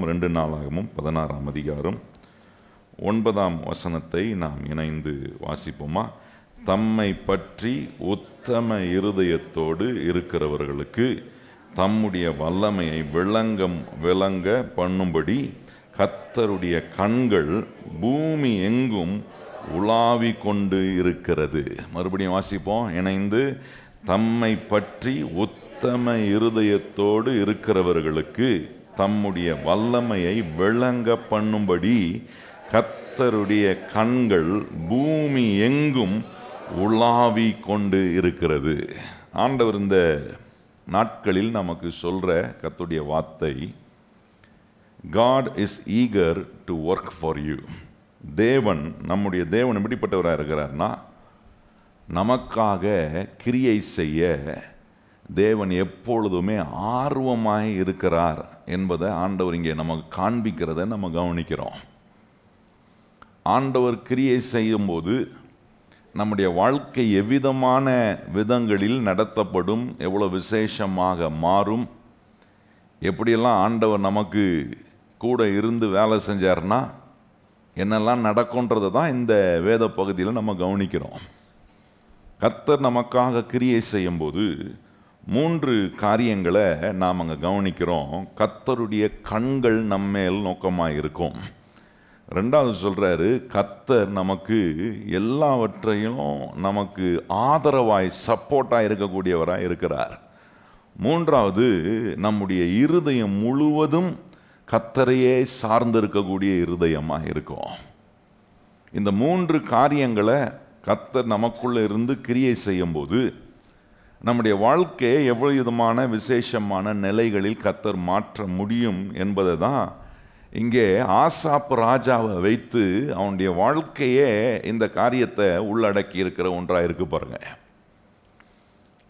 2 நாளாகமும் 16ஆம் அதிகாரம் 9ஆம் வசனத்தை நாம் இணைந்து வாசிப்போமா? தம்மை பற்றி உத்தம இருதயத்தோடு இருக்கிறவர்களுக்கு தம்முடைய வல்லமையை விளங்க பண்ணும்படி கர்த்தருடைய கண்கள் பூமி எங்கும் உலாவி கொண்டு இருக்கிறது. மறுபடியும் வாசிப்போம் இணைந்து. தம்மை பற்றி உத்தம இருதயத்தோடு இருக்கிறவர்களுக்கு தம்முடைய வல்லமையை விளங்க பண்ணும்படி கர்த்தருடைய கண்கள் பூமி எங்கும் உலாவி கொண்டு இருக்கிறது. ஆண்டவர் இந்த நாட்களில் நமக்கு சொல்ற கர்த்தருடைய வார்த்தை, God is eager to work for you. தேவன், நம்முடைய தேவன் எப்படிப்பட்டவராக இருக்கிறார்னா, நமக்காக கிரியை செய்ய தேவன் எப்பொழுதுமே ஆர்வமாய் இருக்கிறார் என்பதை ஆண்டவர் இங்கே நமக்கு காண்பிக்கிறத நம்ம கவனிக்கிறோம். ஆண்டவர் கிரியை செய்யும்போது நம்முடைய வாழ்க்கை எவ்விதமான விதங்களில் நடத்தப்படும், எவ்வளோ விசேஷமாக மாறும், எப்படியெல்லாம் ஆண்டவர் நமக்கு கூட இருந்து வேலை செஞ்சார்னா என்னெல்லாம் நடக்கும்ன்றதை தான் இந்த வேத பகுதியில் நம்ம கவனிக்கிறோம். கர்த்தர் நமக்காக கிரியை செய்யும்போது 3 காரியங்களை நாம் அங்கே கவனிக்கிறோம். கர்த்தருடைய கண்கள் நம்மேல் நோக்கமாக இருக்கும். 2வது சொல்கிறாரு, கர்த்தர் நமக்கு எல்லாவற்றையும் நமக்கு ஆதரவாய் சப்போர்ட்டாக இருக்கக்கூடியவராக இருக்கிறார். 3வது, நம்முடைய இருதயம் முழுவதும் கர்த்தரையே சார்ந்திருக்கக்கூடிய இருதயமாக இருக்கும். இந்த 3 காரியங்களை கர்த்தர் நமக்குள்ளே இருந்து கிரியை செய்யும்போது நம்முடைய வாழ்க்கையை எவ்வளவு விதமான விசேஷமான நிலைகளில் கர்த்தர் மாற்ற முடியும் என்பதை தான் இங்கே ஆசாப் ராஜாவை வைத்து அவனுடைய வாழ்க்கையே இந்த காரியத்தை உள்ளடக்கி இருக்கிற ஒன்றாக இருக்கு பாருங்க.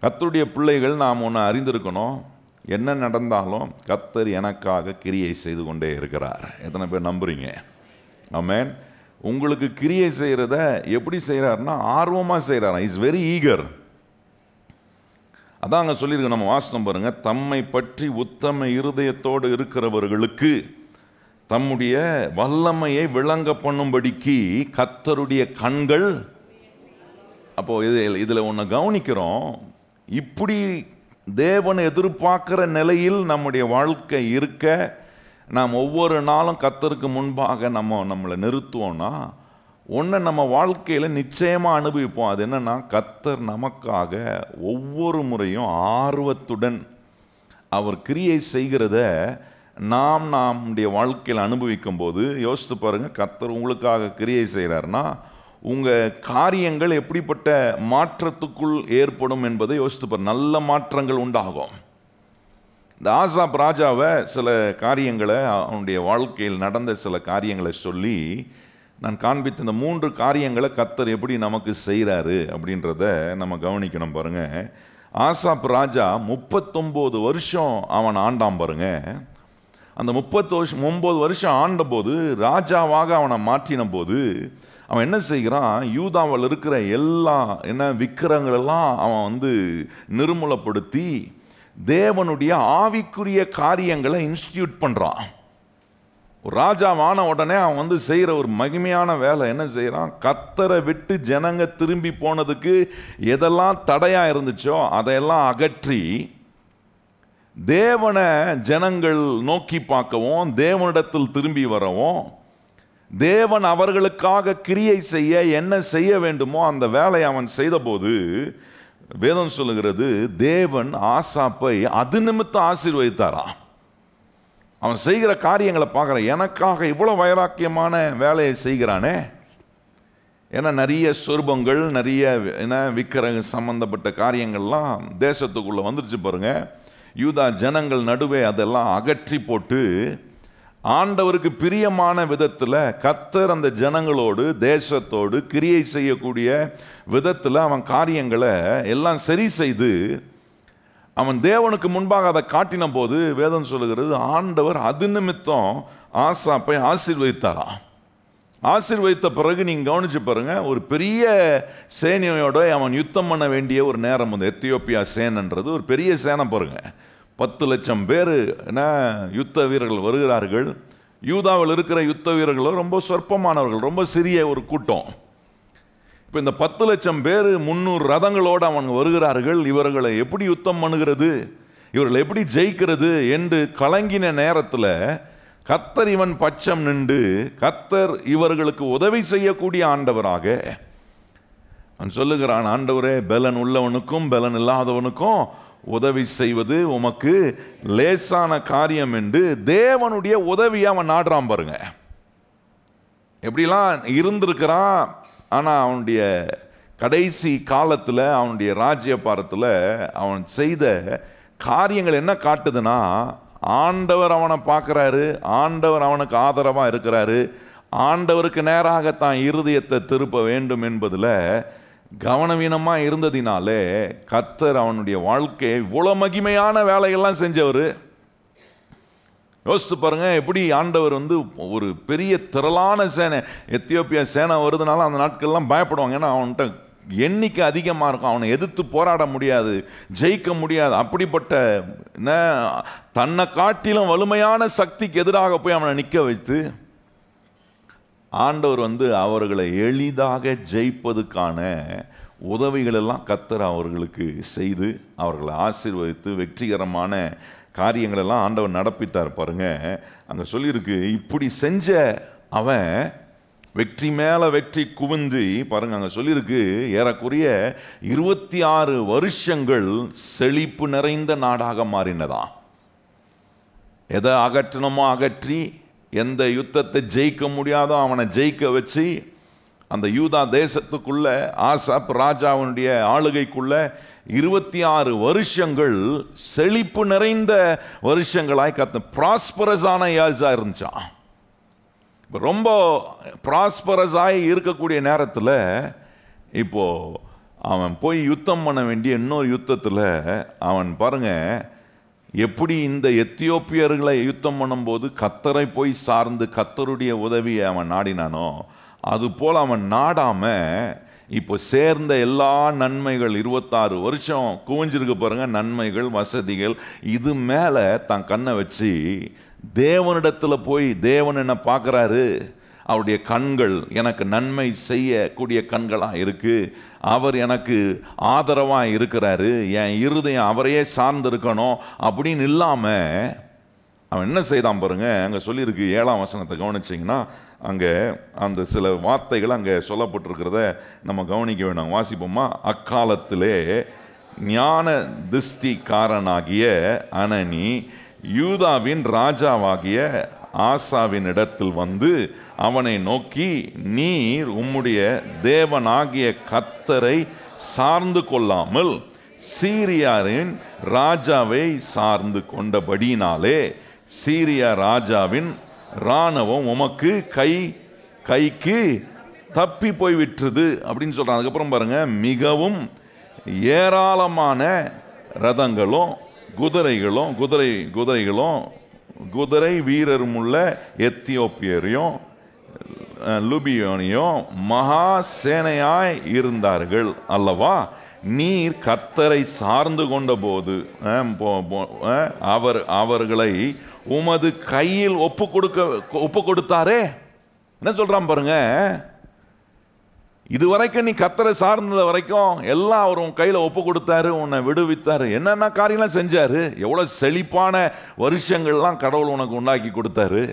கர்த்தருடைய பிள்ளைகள் நாம் ஒன்று அறிந்திருக்கணும், என்ன நடந்தாலும் கர்த்தர் எனக்காக கிரியை செய்து கொண்டே இருக்கிறார். எத்தனை பேர் நம்புறீங்க? ஆமென். உங்களுக்கு கிரியை செய்கிறத எப்படி செய்கிறாருன்னா ஆர்வமாக செய்கிறார். Is very eager. அதான் அங்கே சொல்லியிருக்கு, நம்ம வாசனம் பாருங்க. தம்மை பற்றி உத்தம இருதயத்தோடு இருக்கிறவர்களுக்கு தம்முடைய வல்லமையை விளங்க பண்ணும்படிக்கு கர்த்தருடைய கண்கள். அப்போ இதில் ஒன்று கவனிக்கிறோம், இப்படி தேவன் எதிர்பார்க்கிற நிலையில் நம்முடைய வாழ்க்கை இருக்க நாம் ஒவ்வொரு நாளும் கர்த்தருக்கு முன்பாக நம்மளை நிறுத்துவோம்னா ஒன்று நம்ம வாழ்க்கையில் நிச்சயமாக அனுபவிப்போம். அது என்னன்னா, கர்த்தர் நமக்காக ஒவ்வொரு முறையும் ஆர்வத்துடன் அவர் கிரியை செய்கிறத நம்முடைய வாழ்க்கையில் அனுபவிக்கும் போது யோசித்து பாருங்கள், கர்த்தர் உங்களுக்காக கிரியை செய்கிறாருன்னா உங்கள் காரியங்கள் எப்படிப்பட்ட மாற்றத்துக்குள் ஏற்படும் என்பதை யோசித்து பாருங்கள். நல்ல மாற்றங்கள் உண்டாகும். இந்த ஆசாப் ராஜாவை சில காரியங்களை, அவனுடைய வாழ்க்கையில் நடந்த சில காரியங்களை சொல்லி நான் காண்பித்த இந்த 3 காரியங்களை கர்த்தர் எப்படி நமக்கு செய்கிறாரு அப்படின்றத நம்ம கவனிக்கணும் பாருங்க. ஆசாப் ராஜா 39 வருஷம் அவன் ஆண்டான் பாருங்க. அந்த 39 வருஷம் ஆண்டபோது ராஜாவாக அவனை மாற்றின போது அவன் என்ன செய்கிறான், யூதாவில் இருக்கிற எல்லா விக்கிரங்களெல்லாம் அவன் நிர்மூலப்படுத்தி தேவனுடைய ஆவிக்குரிய காரியங்களை இன்ஸ்டிடியூட் பண்ணுறான். ஒரு ராஜாவான உடனே அவன் செய்கிற ஒரு மகிமையான வேலை என்ன செய்கிறான், கர்த்தரை விட்டு ஜனங்க திரும்பி போனதுக்கு எதெல்லாம் தடையாக இருந்துச்சோ அதையெல்லாம் அகற்றி தேவனை ஜனங்கள் நோக்கி பார்க்கவும், தேவனிடத்தில் திரும்பி வரவும், தேவன் அவர்களுக்காக கிரியை செய்ய என்ன செய்ய வேண்டுமோ அந்த வேலையை அவன் செய்தபோது வேதம் சொல்லுகிறது, தேவன் ஆசாப்பை அது நிமித்தம் ஆசீர்வதித்தாரா. அவன் செய்கிற காரியங்களை பார்க்குற, எனக்காக இவ்வளோ வைராக்கியமான வேலையை செய்கிறானே. ஏன்னா நிறைய சொர்பங்கள், நிறைய விக்கிரக சம்பந்தப்பட்ட காரியங்கள்லாம் தேசத்துக்குள்ளே வந்துருச்சு பாருங்க. யூதா ஜனங்கள் நடுவே அதெல்லாம் அகற்றி போட்டு ஆண்டவருக்கு பிரியமான விதத்தில் கர்த்தர் அந்த ஜனங்களோடு தேசத்தோடு கிரியை செய்யக்கூடிய விதத்தில் அவன் காரியங்களை எல்லாம் சரி செய்து அவன் தேவனுக்கு முன்பாக அதை காட்டின போது வேதம் சொல்லுகிறது, ஆண்டவர் அது நிமித்தம் ஆசாப்பை ஆசீர்வதித்தாராம். ஆசீர்வதித்த பிறகு நீங்கள் கவனிச்சு பாருங்க, ஒரு பெரிய சேனையோட அவன் யுத்தம் பண்ண வேண்டிய ஒரு நேரம் வந்து, எத்தியோப்பியா சேனன்றது ஒரு பெரிய சேனை பாருங்க. 10,00,000 பேர் யுத்த வீரர்கள் வருகிறார்கள். யூதாவில் இருக்கிற யுத்த வீரர்கள் ரொம்ப சொற்பமானவர்கள், ரொம்ப சிறிய ஒரு கூட்டம். இப்போ இந்த 10,00,000 பேர் 300 ரதங்களோடு அவங்க வருகிறார்கள். இவர்களை எப்படி யுத்தம் பண்ணுகிறது, இவர்களை எப்படி ஜெயிக்கிறது என்று கலங்கின நேரத்தில் கர்த்தர் இவன் பட்சம் நின்று கர்த்தர் இவர்களுக்கு உதவி செய்யக்கூடிய ஆண்டவராக அவன் சொல்லுகிறான். ஆண்டவரே, பலன் உள்ளவனுக்கும் பலன் இல்லாதவனுக்கும் உதவி செய்வது உமக்கு லேசான காரியம் என்று தேவனுடைய உதவியை அவன் நாடுறான். பாருங்க, எப்படிலாம் இருந்திருக்கிறான். ஆனால் அவனுடைய கடைசி காலத்தில், அவனுடைய ராஜ்யபாரத்தில் அவன் செய்த காரியங்கள் என்ன காட்டுதுன்னா, ஆண்டவர் அவனை பார்க்குறாரு, ஆண்டவர் அவனுக்கு ஆதரவாக இருக்கிறாரு, ஆண்டவருக்கு நேராக தான் இருதயத்தை திருப்ப வேண்டும் என்பதில் கவனவீனமாக இருந்ததினாலே கர்த்தர் அவனுடைய வாழ்க்கையை இவ்வளோ மகிமையான வேலைகள்லாம் செஞ்சவர். யோசித்து பாருங்க, எப்படி ஆண்டவர் ஒரு பெரிய திரளான சேனை, எத்தியோப்பியா சேனை வருதுனால அந்த நாட்கள்லாம் பயப்படுவாங்க. ஏன்னா அவன்கிட்ட எண்ணிக்கை அதிகமாக இருக்கும், அவனை எதிர்த்து போராட முடியாது, ஜெயிக்க முடியாது. அப்படிப்பட்ட தன்னை காட்டிலும் வலிமையான சக்திக்கு எதிராக போய் அவனை நிற்க வைத்து ஆண்டவர் அவர்களை எளிதாக ஜெயிப்பதுக்கான உதவிகளெல்லாம் கர்த்தர் அவர்களுக்கு செய்து அவர்களை ஆசீர்வதித்து வெற்றிகரமான காரியங்களெல்லாம் ஆண்டவர் நடப்பித்தார். பாருங்க, அங்கே சொல்லியிருக்கு, இப்படி செஞ்ச அவன் வெற்றி மேலே வெற்றி குவிந்து, பாருங்க அங்கே சொல்லியிருக்கு, ஏறக்குறைய 26 வருஷங்கள் செழிப்பு நிறைந்த நாடாக மாறினதான். எதை அகற்றணுமோ அகற்றி, எந்த யுத்தத்தை ஜெயிக்க முடியாதோ அவனை ஜெயிக்க வச்சு, அந்த யூதா தேசத்துக்குள்ள ஆசாப் ராஜாவுடைய ஆளுகைக்குள்ள 26 வருஷங்கள் செழிப்பு நிறைந்த வருஷங்களாய் ப்ராஸ்பரஸான இயர்ஸா இருந்துச்சான். ரொம்ப ப்ராஸ்பரஸாய் இருக்கக்கூடிய நேரத்தில் இப்போ அவன் போய் யுத்தம் பண்ண வேண்டிய இன்னொரு யுத்தத்தில் அவன் பாருங்க, எப்படி இந்த எத்தியோப்பியர்களை யுத்தம் பண்ணும்போது கர்த்தரை போய் சார்ந்து கர்த்தருடைய உதவியை அவன் நாடினானோ, அதுபோல் அவன் நாடாம இப்போ சேர்ந்த எல்லா நன்மைகள் 26 வருஷம் குவிஞ்சிருக்கு பாருங்க, நன்மைகள் வசதிகள், இது மேலே தான் கண்ணை வச்சு தேவனிடத்தில் போய், தேவன் என்ன பார்க்குறாரு, அவருடைய கண்கள் எனக்கு நன்மை செய்யக்கூடிய கண்களாக இருக்குது, அவர் எனக்கு ஆதரவாக இருக்கிறாரு, என் இருதயம் அவரையே சார்ந்து இருக்கணும் அப்படின்னு இல்லாமல் அவன் என்ன செய்தான் பாருங்க. அங்கே சொல்லியிருக்கு 7ஆம் வசனத்தை கவனிச்சிங்கன்னா, அங்கே அந்த சில வார்த்தைகள் அங்கே சொல்லப்பட்டிருக்கிறத நம்ம கவனிக்க வேண்டாம். வாசிப்போமா? அக்காலத்திலே ஞான திருஷ்டிக்காரனாகிய அனனி யூதாவின் ராஜாவாகிய ஆசாவின் இடத்தில் வந்து அவனை நோக்கி, நீர் உம்முடைய தேவனாகிய கர்த்தரை சார்ந்து கொள்ளாமல் சீரியாரின் ராஜாவை சார்ந்து கொண்டபடியினாலே சீரியா ராஜாவின் இராணுவம் உமக்கு கைக்கு தப்பி போய்விட்டது அப்படின்னு சொல்றாங்க. அதுக்கப்புறம் பாருங்க, மிகவும் ஏராளமான ரதங்களும் குதிரைகளும் குதிரை வீரரும் உள்ள எத்தியோப்பியரையும் லுபியோனையும் மகா சேனையாய் இருந்தார்கள் அல்லவா. நீர் கர்த்தரை சார்ந்து கொண்ட போது அவர்களை உமது கையில் ஒப்பு கொடுத்தாரே. என்ன சொல்றான் பாருங்க, இதுவரைக்கும் நீ கர்த்தரை சார்ந்த வரைக்கும் எல்லாம் அவர் உன் கையில் ஒப்பு கொடுத்தாரு, உன்னை விடுவித்தாரு, என்னென்ன காரியம்லாம் செஞ்சாரு, எவ்வளோ செழிப்பான வருஷங்கள்லாம் கடவுள் உனக்கு உண்டாக்கி கொடுத்தாரு.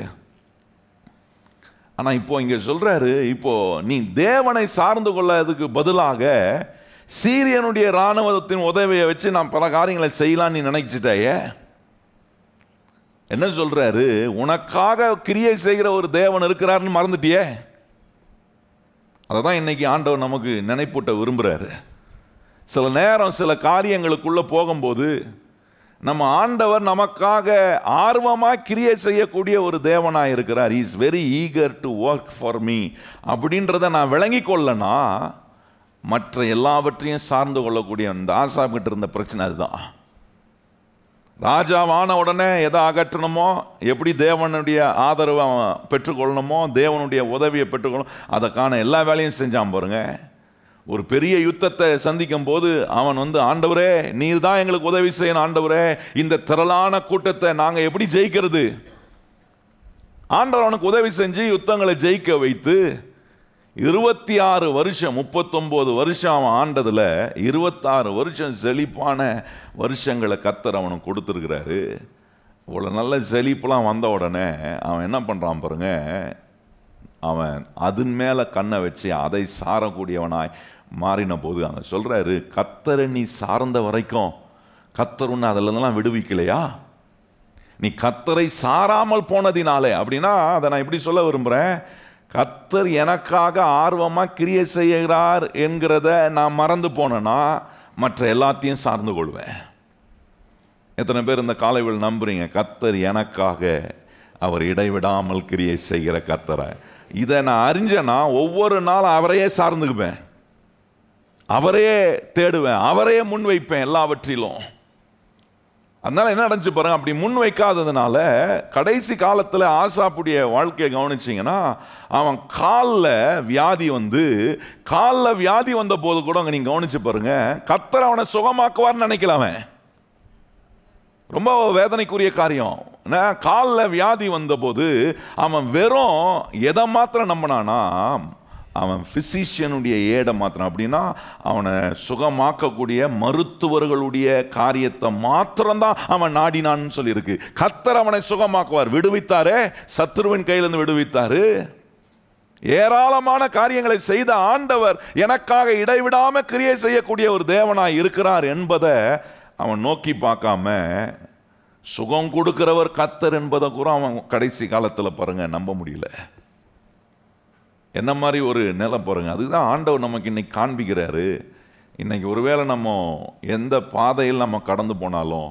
ஆனால் இப்போ இங்கே சொல்றாரு, இப்போ நீ தேவனை சார்ந்து கொள்ளதுக்கு பதிலாக சீரியனுடைய இராணுவத்தின் உதவியை வச்சு நான் பல காரியங்களை செய்யலாம் நீ நினைச்சிட்டாயே. என்ன சொல்றாரு, உனக்காக கிரியை செய்கிற ஒரு தேவன் இருக்கிறாருன்னு மறந்துட்டியே. அதை தான் இன்னைக்கு ஆண்டவர் நமக்கு நினைப்பூட்ட விரும்புகிறாரு. சில நேரம் சில காரியங்களுக்குள்ளே போகும்போது நம்ம ஆண்டவர் நமக்காக ஆர்வமாக கிரியை செய்யக்கூடிய ஒரு தேவனாக இருக்கிறார். Is very eager to work for me அப்படின்றத நான் விளங்கி கொள்ளனா மற்ற எல்லாவற்றையும் சார்ந்து கொள்ளக்கூடிய அந்த ஆசாப்கிட்ட இருந்த பிரச்சனை அதுதான். ராஜாவான உடனே எதை அகற்றணுமோ, எப்படி தேவனுடைய ஆதரவை பெற்றுக்கொள்ளணுமோ, தேவனுடைய உதவியை பெற்றுக்கொள்ளணும், அதற்கான எல்லா வேலையும் செஞ்சான் பாருங்க. ஒரு பெரிய யுத்தத்தை சந்திக்கும் போது அவன் ஆண்டவரே நீர் தான் எங்களுக்கு உதவி செய்யணும், ஆண்டவரே இந்த திரளான கூட்டத்தை நாங்கள் எப்படி ஜெயிக்கிறது? ஆண்டவர் அவனுக்கு உதவி செஞ்சு யுத்தங்களை ஜெயிக்க வைத்து 26 வருஷம் 39 வருஷம் அவன் ஆண்டதில் 26 வருஷம் செழிப்பான வருஷங்களை கர்த்தர் அவனுக்கு கொடுத்துருக்கிறாரு. இவ்வளோ நல்ல செழிப்பெலாம் வந்த உடனே அவன் என்ன பண்ணுறான் பாருங்க, அவன் அதன் மேலே கண்ணை வச்சு அதை சாரக்கூடியவனாய் மாறின போது அங்கே சொல்கிறாரு, கர்த்தரை நீ சார்ந்த வரைக்கும் கர்த்தர் உன்னை அதிலெல்லாம் விடுவிக்கலையா? நீ கர்த்தரை சாராமல் போனதினாலே. அப்படின்னா அதை நான் இப்படி சொல்ல விரும்புகிறேன், கர்த்தர் எனக்காக ஆர்வமாக கிரியை செய்கிறார் என்கிறத நான் மறந்து போனேன்னா மற்ற எல்லாத்தையும் சார்ந்து கொள்வேன். எத்தனை பேர் இந்த காலைவில் நம்புறீங்க கர்த்தர் எனக்காக அவர் இடைவிடாமல் கிரியை செய்கிற கர்த்தரை? இதை நான் அறிஞ்சேன்னா ஒவ்வொரு நாளும் அவரையே சார்ந்துக்குவேன், அவரையே தேடுவேன், அவரையே முன் வைப்பேன் எல்லாவற்றிலும். அதனால என்ன நடந்துச்சு பாருங்க, அப்படி முன் வைக்காததுனால கடைசி காலத்தில் ஆசாப்புடைய வாழ்க்கையை கவனிச்சிங்கன்னா அவன் காலில் வியாதி வந்த போது கூட அங்கே நீங்கள் கவனிச்சு பாருங்க, கர்த்தர் அவனை சுகமாக்குவார்னு நினைக்கலாம. ரொம்ப வேதனைக்குரிய காரியம். காலில் வியாதி வந்தபோது அவன் வெறும் எதை மாத்திரம் நம்பினானா, அவன் பிசிஷியனுடைய ஏடை மாத்திரம், அப்படின்னா அவனை சுகமாக்கக்கூடிய மருத்துவர்களுடைய காரியத்தை மாத்திரம்தான் அவன் நாடினான்னு சொல்லியிருக்கு. கர்த்தர் அவனை சுகமாக்குவார். விடுவித்தாரே, சத்துருவின் கையிலிருந்து விடுவித்தாரு. ஏராளமான காரியங்களை செய்த ஆண்டவர் எனக்காக இடைவிடாம கிரியை செய்யக்கூடிய ஒரு தேவனாய் இருக்கிறார் என்பதை அவன் நோக்கி பார்க்காம, சுகம் கொடுக்கிறவர் கர்த்தர் என்பதை கூட அவன் கடைசி காலத்தில் பாருங்க நம்ப முடியல. என்ன மாதிரி ஒரு நிலை பாருங்க. அதுதான் ஆண்டவர் நமக்கு இன்னைக்கு காண்பிக்கிறாரு. இன்னைக்கு ஒருவேளை நம்ம எந்த பாதையில் நம்ம கடந்து போனாலும்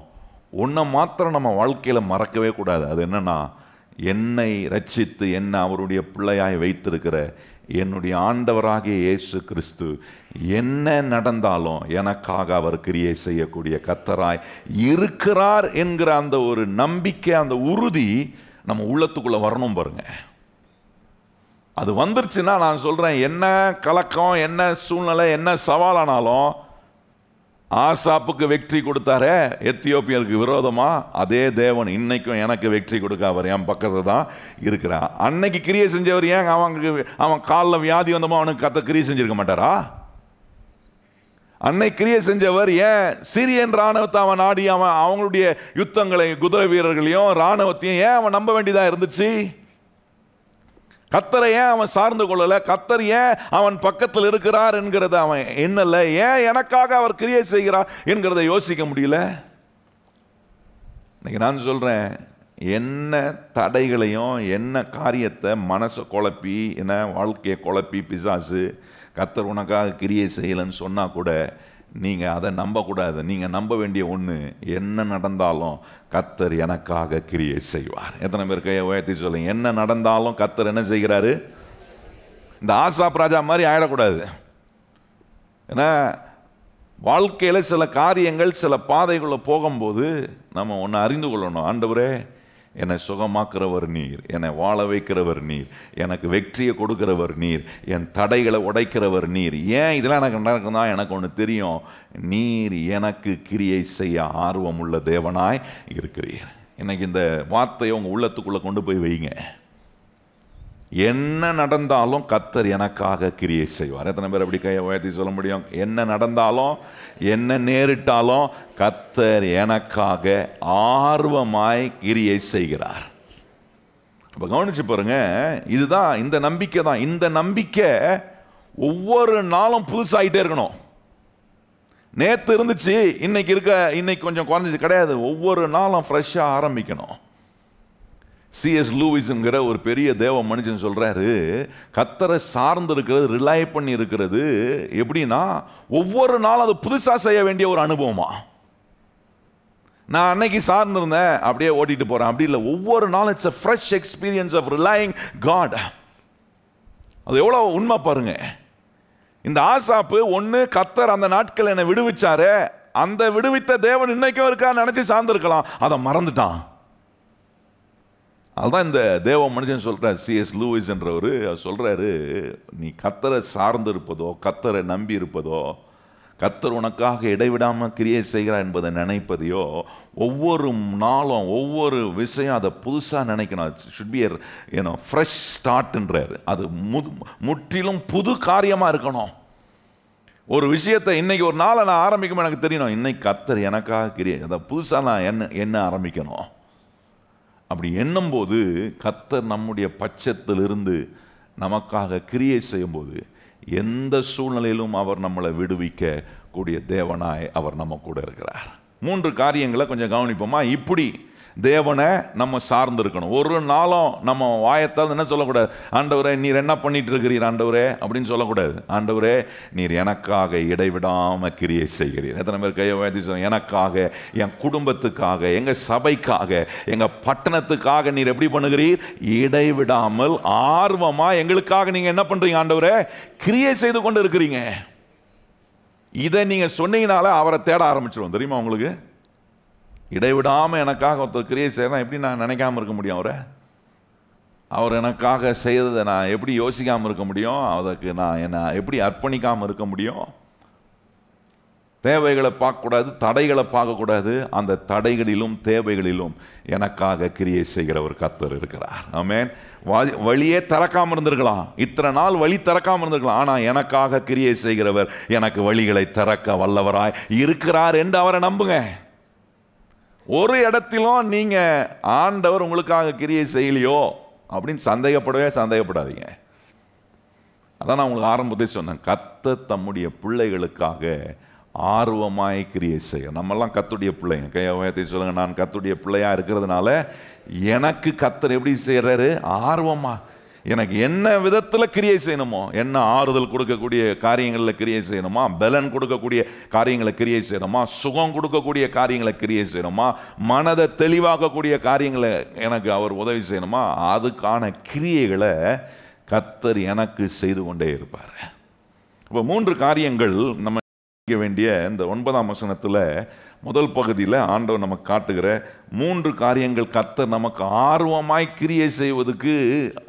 ஒன்றை மாத்திரம் நம்ம வாழ்க்கையில் மறக்கவே கூடாது. அது என்னன்னா, என்னை ரட்சித்து என்னை அவருடைய பிள்ளையாய் வைத்திருக்கிற என்னுடைய ஆண்டவராகிய இயேசு கிறிஸ்து என்ன நடந்தாலும் எனக்காக அவர் கிரியை செய்யக்கூடிய கர்த்தராய் இருக்கிறார் என்கிற அந்த ஒரு நம்பிக்கை, அந்த உறுதி நம்ம உள்ளத்துக்குள்ள வரணும் பாருங்க. அது வந்துருச்சுன்னா நான் சொல்றேன், என்ன கலக்கம், என்ன சூழ்நிலை, என்ன சவாலானாலும், ஆசாப்புக்கு வெற்றி கொடுத்தாரே எத்தியோப்பியருக்கு விரோதமா, அதே தேவன் இன்னைக்கும் எனக்கு வெற்றி கொடுக்க அவர் என் பக்கத்தில் தான் இருக்கிறார். அன்னைக்கு கிரியை செஞ்சவர் ஏன் அவன் காலில் வியாதி வந்தமோ அவனுக்கு கத்த கிரியை செஞ்சிருக்க மாட்டாரா? அன்னை கிரியை செஞ்சவர் ஏன் சிரியன் இராணுவத்தை அவன் நாடி அவங்களுடைய யுத்தங்களை, குதிரை வீரர்களையும் இராணுவத்தையும் ஏன் அவன் நம்ப வேண்டியதா இருந்துச்சு? கர்த்தரை ஏன் அவன் சார்ந்து கொள்ளல? கர்த்தர் ஏன் அவன் பக்கத்தில் இருக்கிறார் என்கிறத அவன் என்னல்ல, ஏன் எனக்காக அவர் கிரியை செய்கிறார் என்கிறத யோசிக்க முடியல. இன்னைக்கு நான் சொல்றேன், என்ன தடைகளையும் என்ன காரியத்தை மனசை குழப்பி, என்ன வாழ்க்கையை குழப்பி பிசாசு கர்த்தர் உனக்காக கிரியை செய்யலைன்னு சொன்னா கூட நீங்கள் அதை நம்பக்கூடாது. நீங்கள் நம்ப வேண்டிய ஒன்று, என்ன நடந்தாலும் கர்த்தர் எனக்காக கிரியை செய்வார். எத்தனை பேர் கையை உயர்த்தி சொல்லுங்க, என்ன நடந்தாலும் கர்த்தர் என்ன செய்கிறாரு? இந்த ஆசாப் ராஜா மாதிரி ஆயிடக்கூடாது. ஏன்னா வாழ்க்கையில் சில காரியங்கள் சில பாதைக்குள்ளே போகும்போது நம்ம ஒன்று அறிந்து கொள்ளணும். ஆண்டவரே, என்னை சுகமாக்குறவர் நீர், என்னை வாழ வைக்கிறவர் நீர், எனக்கு வெற்றியை கொடுக்கிறவர் நீர், என் தடைகளை உடைக்கிறவர் நீர். ஏன் இதெல்லாம் எனக்கு நடக்குதா? எனக்கு ஒன்று தெரியும், நீர் எனக்கு கிரியை செய்ய ஆர்வம் உள்ள தேவனாய் இருக்கிறீர். இன்னைக்கு இந்த வார்த்தையை உங்கள் உள்ளத்துக்குள்ளே கொண்டு போய் வைங்க. என்ன நடந்தாலும் கர்த்தர் எனக்காக கிரியை செய்வார். எத்தனை பேர் அப்படி கையை உயர்த்தி சொல்ல முடியும்? என்ன நடந்தாலும், என்ன நேரிட்டாலும் கர்த்தர் எனக்காக ஆர்வமாய் கிரியை செய்கிறார். அப்ப கவனிச்சு பாருங்க, இதுதான் இந்த நம்பிக்கை தான். இந்த நம்பிக்கை ஒவ்வொரு நாளும் புதுசாயிட்டே இருக்கணும். நேற்று இருந்துச்சு, இன்னைக்கு கொஞ்சம் குறைஞ்சிச்சு கிடையாது. ஒவ்வொரு நாளும் ஃப்ரெஷ்ஷாக ஆரம்பிக்கணும். C.S. லூயிஸ்ங்கிற ஒரு பெரிய தேவ மனுஷன் சொல்றாரு, கர்த்தரை சார்ந்து இருக்கிறது, ரிலை பண்ணி இருக்கிறது எப்படின்னா, ஒவ்வொரு நாளும் அது புதுசா செய்ய வேண்டிய ஒரு அனுபவமா. நான் அன்னைக்கு சார்ந்திருந்தேன் அப்படியே ஓட்டிட்டு போறேன், அப்படி இல்லை. ஒவ்வொரு நாளும் it's a fresh experience of relying God. அது எவ்வளவு உண்மை பாருங்க. இந்த ஆசாப்பு ஒன்று, கர்த்தர் அந்த நாட்கள் என்னை விடுவிச்சாரு, அந்த விடுவித்த தேவன் இன்னைக்கும் இருக்கா நினைச்சு சார்ந்திருக்கலாம், அதை மறந்துட்டான். அதுதான் இந்த தேவ மனுஷன் சொல்கிறார், C.S. லூயிஸ் என்றவர் சொல்கிறாரு, நீ கர்த்தரை சார்ந்து இருப்பதோ, கர்த்தரை நம்பி இருப்பதோ, கர்த்தர் உனக்காக இடைவிடாமல் கிரியை செய்கிறார் என்பதை நினைப்பதையோ, ஒவ்வொரு நாளும் ஒவ்வொரு விஷயம் அதை புதுசாக நினைக்கணும். ஷுட் பி ஃப்ரெஷ் ஸ்டார்ட்ன்றார். அது முற்றிலும் புது காரியமாக இருக்கணும். ஒரு விஷயத்தை இன்னைக்கு ஒரு நாளை நான் ஆரம்பிக்கும் எனக்கு தெரியணும், இன்னைக்கு கர்த்தர் எனக்காக கிரியை, அதை புதுசாக நான் என்ன ஆரம்பிக்கணும். அப்படி எண்ணும்போது கர்த்தர் நம்முடைய பட்சத்திலிருந்து நமக்காக கிரியை செய்யும்போது எந்த சூழ்நிலையிலும் அவர் நம்மளை விடுவிக்க கூடிய தேவனாய் அவர் நம்ம கூட இருக்கிறார். 3 காரியங்களை கொஞ்சம் கவனிப்போமா? இப்படி தேவனை நம்ம சார்ந்து இருக்கணும். ஒரு நாளும் நம்ம வாயத்தால் என்ன சொல்லக்கூடாது, ஆண்டவரே நீர் என்ன பண்ணிட்டு இருக்கிறீர் ஆண்டவரே அப்படின்னு சொல்லக்கூடாது. ஆண்டவரே நீர் எனக்காக இடைவிடாமல் கிரியை செய்கிறீர். எத்தனை பேர் கையை உயர்த்தி சொல்லுங்க, எனக்காக, என் குடும்பத்துக்காக, எங்கள் சபைக்காக, எங்கள் பட்டணத்துக்காக நீர் எப்படி பண்ணுகிறீர்? இடைவிடாமல் ஆர்வமாக எங்களுக்காக நீங்கள் என்ன பண்ணுறீங்க ஆண்டவரே? கிரியை செய்து கொண்டு இருக்கிறீங்க. இதை நீங்கள் சொன்னீங்கனால அவரை தேட ஆரம்பிச்சிருவோம். தெரியுமா உங்களுக்கு? இடைவிடாமல் எனக்காக ஒருத்தர் கிரியை செய்யறேன், எப்படி நான் நினைக்காமல் இருக்க முடியும்? அவர் எனக்காக செய்ததை நான் எப்படி யோசிக்காமல் இருக்க முடியும்? அதற்கு நான் என்ன எப்படி அர்ப்பணிக்காமல் இருக்க முடியும்? தேவைகளை பார்க்கக்கூடாது, தடைகளை பார்க்கக்கூடாது. அந்த தடைகளிலும் தேவைகளிலும் எனக்காக கிரியை செய்கிற ஒரு கர்த்தர் இருக்கிறார். ஆமென். வழியே திறக்காமல் இருந்திருக்கலாம், இத்தனை நாள் வழி திறக்காமல் இருந்திருக்கலாம், ஆனால் எனக்காக கிரியை செய்கிறவர் எனக்கு வழிகளை திறக்க வல்லவராய் இருக்கிறார் என்று அவரை நம்புங்க. ஒரு இடத்திலும் நீங்க ஆண்டவர் உங்களுக்காக கிரியை செய்யலையோ அப்படின்னு சந்தேகப்படாதீங்க. அதான் நான் உங்களுக்கு ஆரம்பத்தில் சொன்னேன், கர்த்தர் தம்முடைய பிள்ளைகளுக்காக ஆர்வமாய் கிரியை செய்ய. நம்மெல்லாம் கர்த்தருடைய பிள்ளைங்க. கையை உயர்த்தி சொல்லுங்க, நான் கர்த்தருடைய பிள்ளையா இருக்கிறதுனால எனக்கு கர்த்தர் எப்படி செய்யறாரு? ஆர்வமா எனக்கு என்ன விதத்தில் கிரியை செய்யணுமோ, என்ன ஆறுதல் கொடுக்கக்கூடிய காரியங்களில் கிரியை செய்யணுமா, பலன் கொடுக்கக்கூடிய காரியங்களை கிரியை செய்யணுமா, சுகம் கொடுக்கக்கூடிய காரியங்களை கிரியை செய்யணுமா, மனதை தெளிவாக்கக்கூடிய காரியங்களை எனக்கு அவர் உதவி செய்யணுமா, அதுக்கான கிரியைகளை கர்த்தர் எனக்கு செய்து கொண்டே இருப்பார். இப்போ 3 காரியங்கள் நம்ம வேண்டிய இந்த 9ஆம் வசனத்தில் முதல் பகுதியில் ஆண்டவர் நமக்கு காட்டுகிற 3 காரியங்கள் கர்த்தர் நமக்கு ஆர்வமாய் கிரியை செய்வதற்கு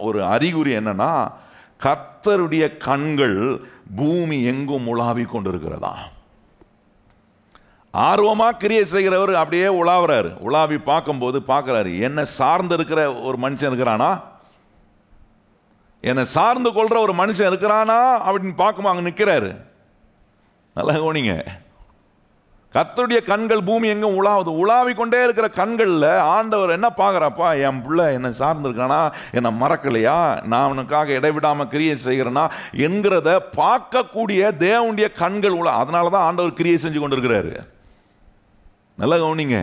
ஒரு அறிகுறி என்னன்னா, கர்த்தருடைய கண்கள் பூமி எங்கும் உலாவி கொண்டிருக்கிறதா. ஆர்வமாக கிரியை செய்கிறவர் அப்படியே உலாவுறாரு. உலாவி பார்க்கும்போது பார்க்குறாரு, என்னை சார்ந்து இருக்கிற ஒரு மனுஷன் இருக்கிறானா, என்னை சார்ந்து கொள்கிற ஒரு மனுஷன் இருக்கிறானா அப்படின்னு பார்க்கும்போது அங்கே நிற்கிறாரு. நல்லா கவனிங்க, கர்த்தருடைய கண்கள் பூமி எங்கும் உலாவி கொண்டே இருக்கிற கண்களில் ஆண்டவர் என்ன பார்க்குறாப்பா, என் பிள்ளை என்னை சார்ந்திருக்கானா, என்னை மறக்கலையா, நான் அவனுக்காக இடைவிடாமல் கிரியை செய்கிறேன்னா என்கிறத பார்க்கக்கூடிய தேவனுடைய கண்கள் அதனால தான் ஆண்டவர் கிரியை செஞ்சு கொண்டு இருக்கிறாரு. நல்லா கவனிங்க,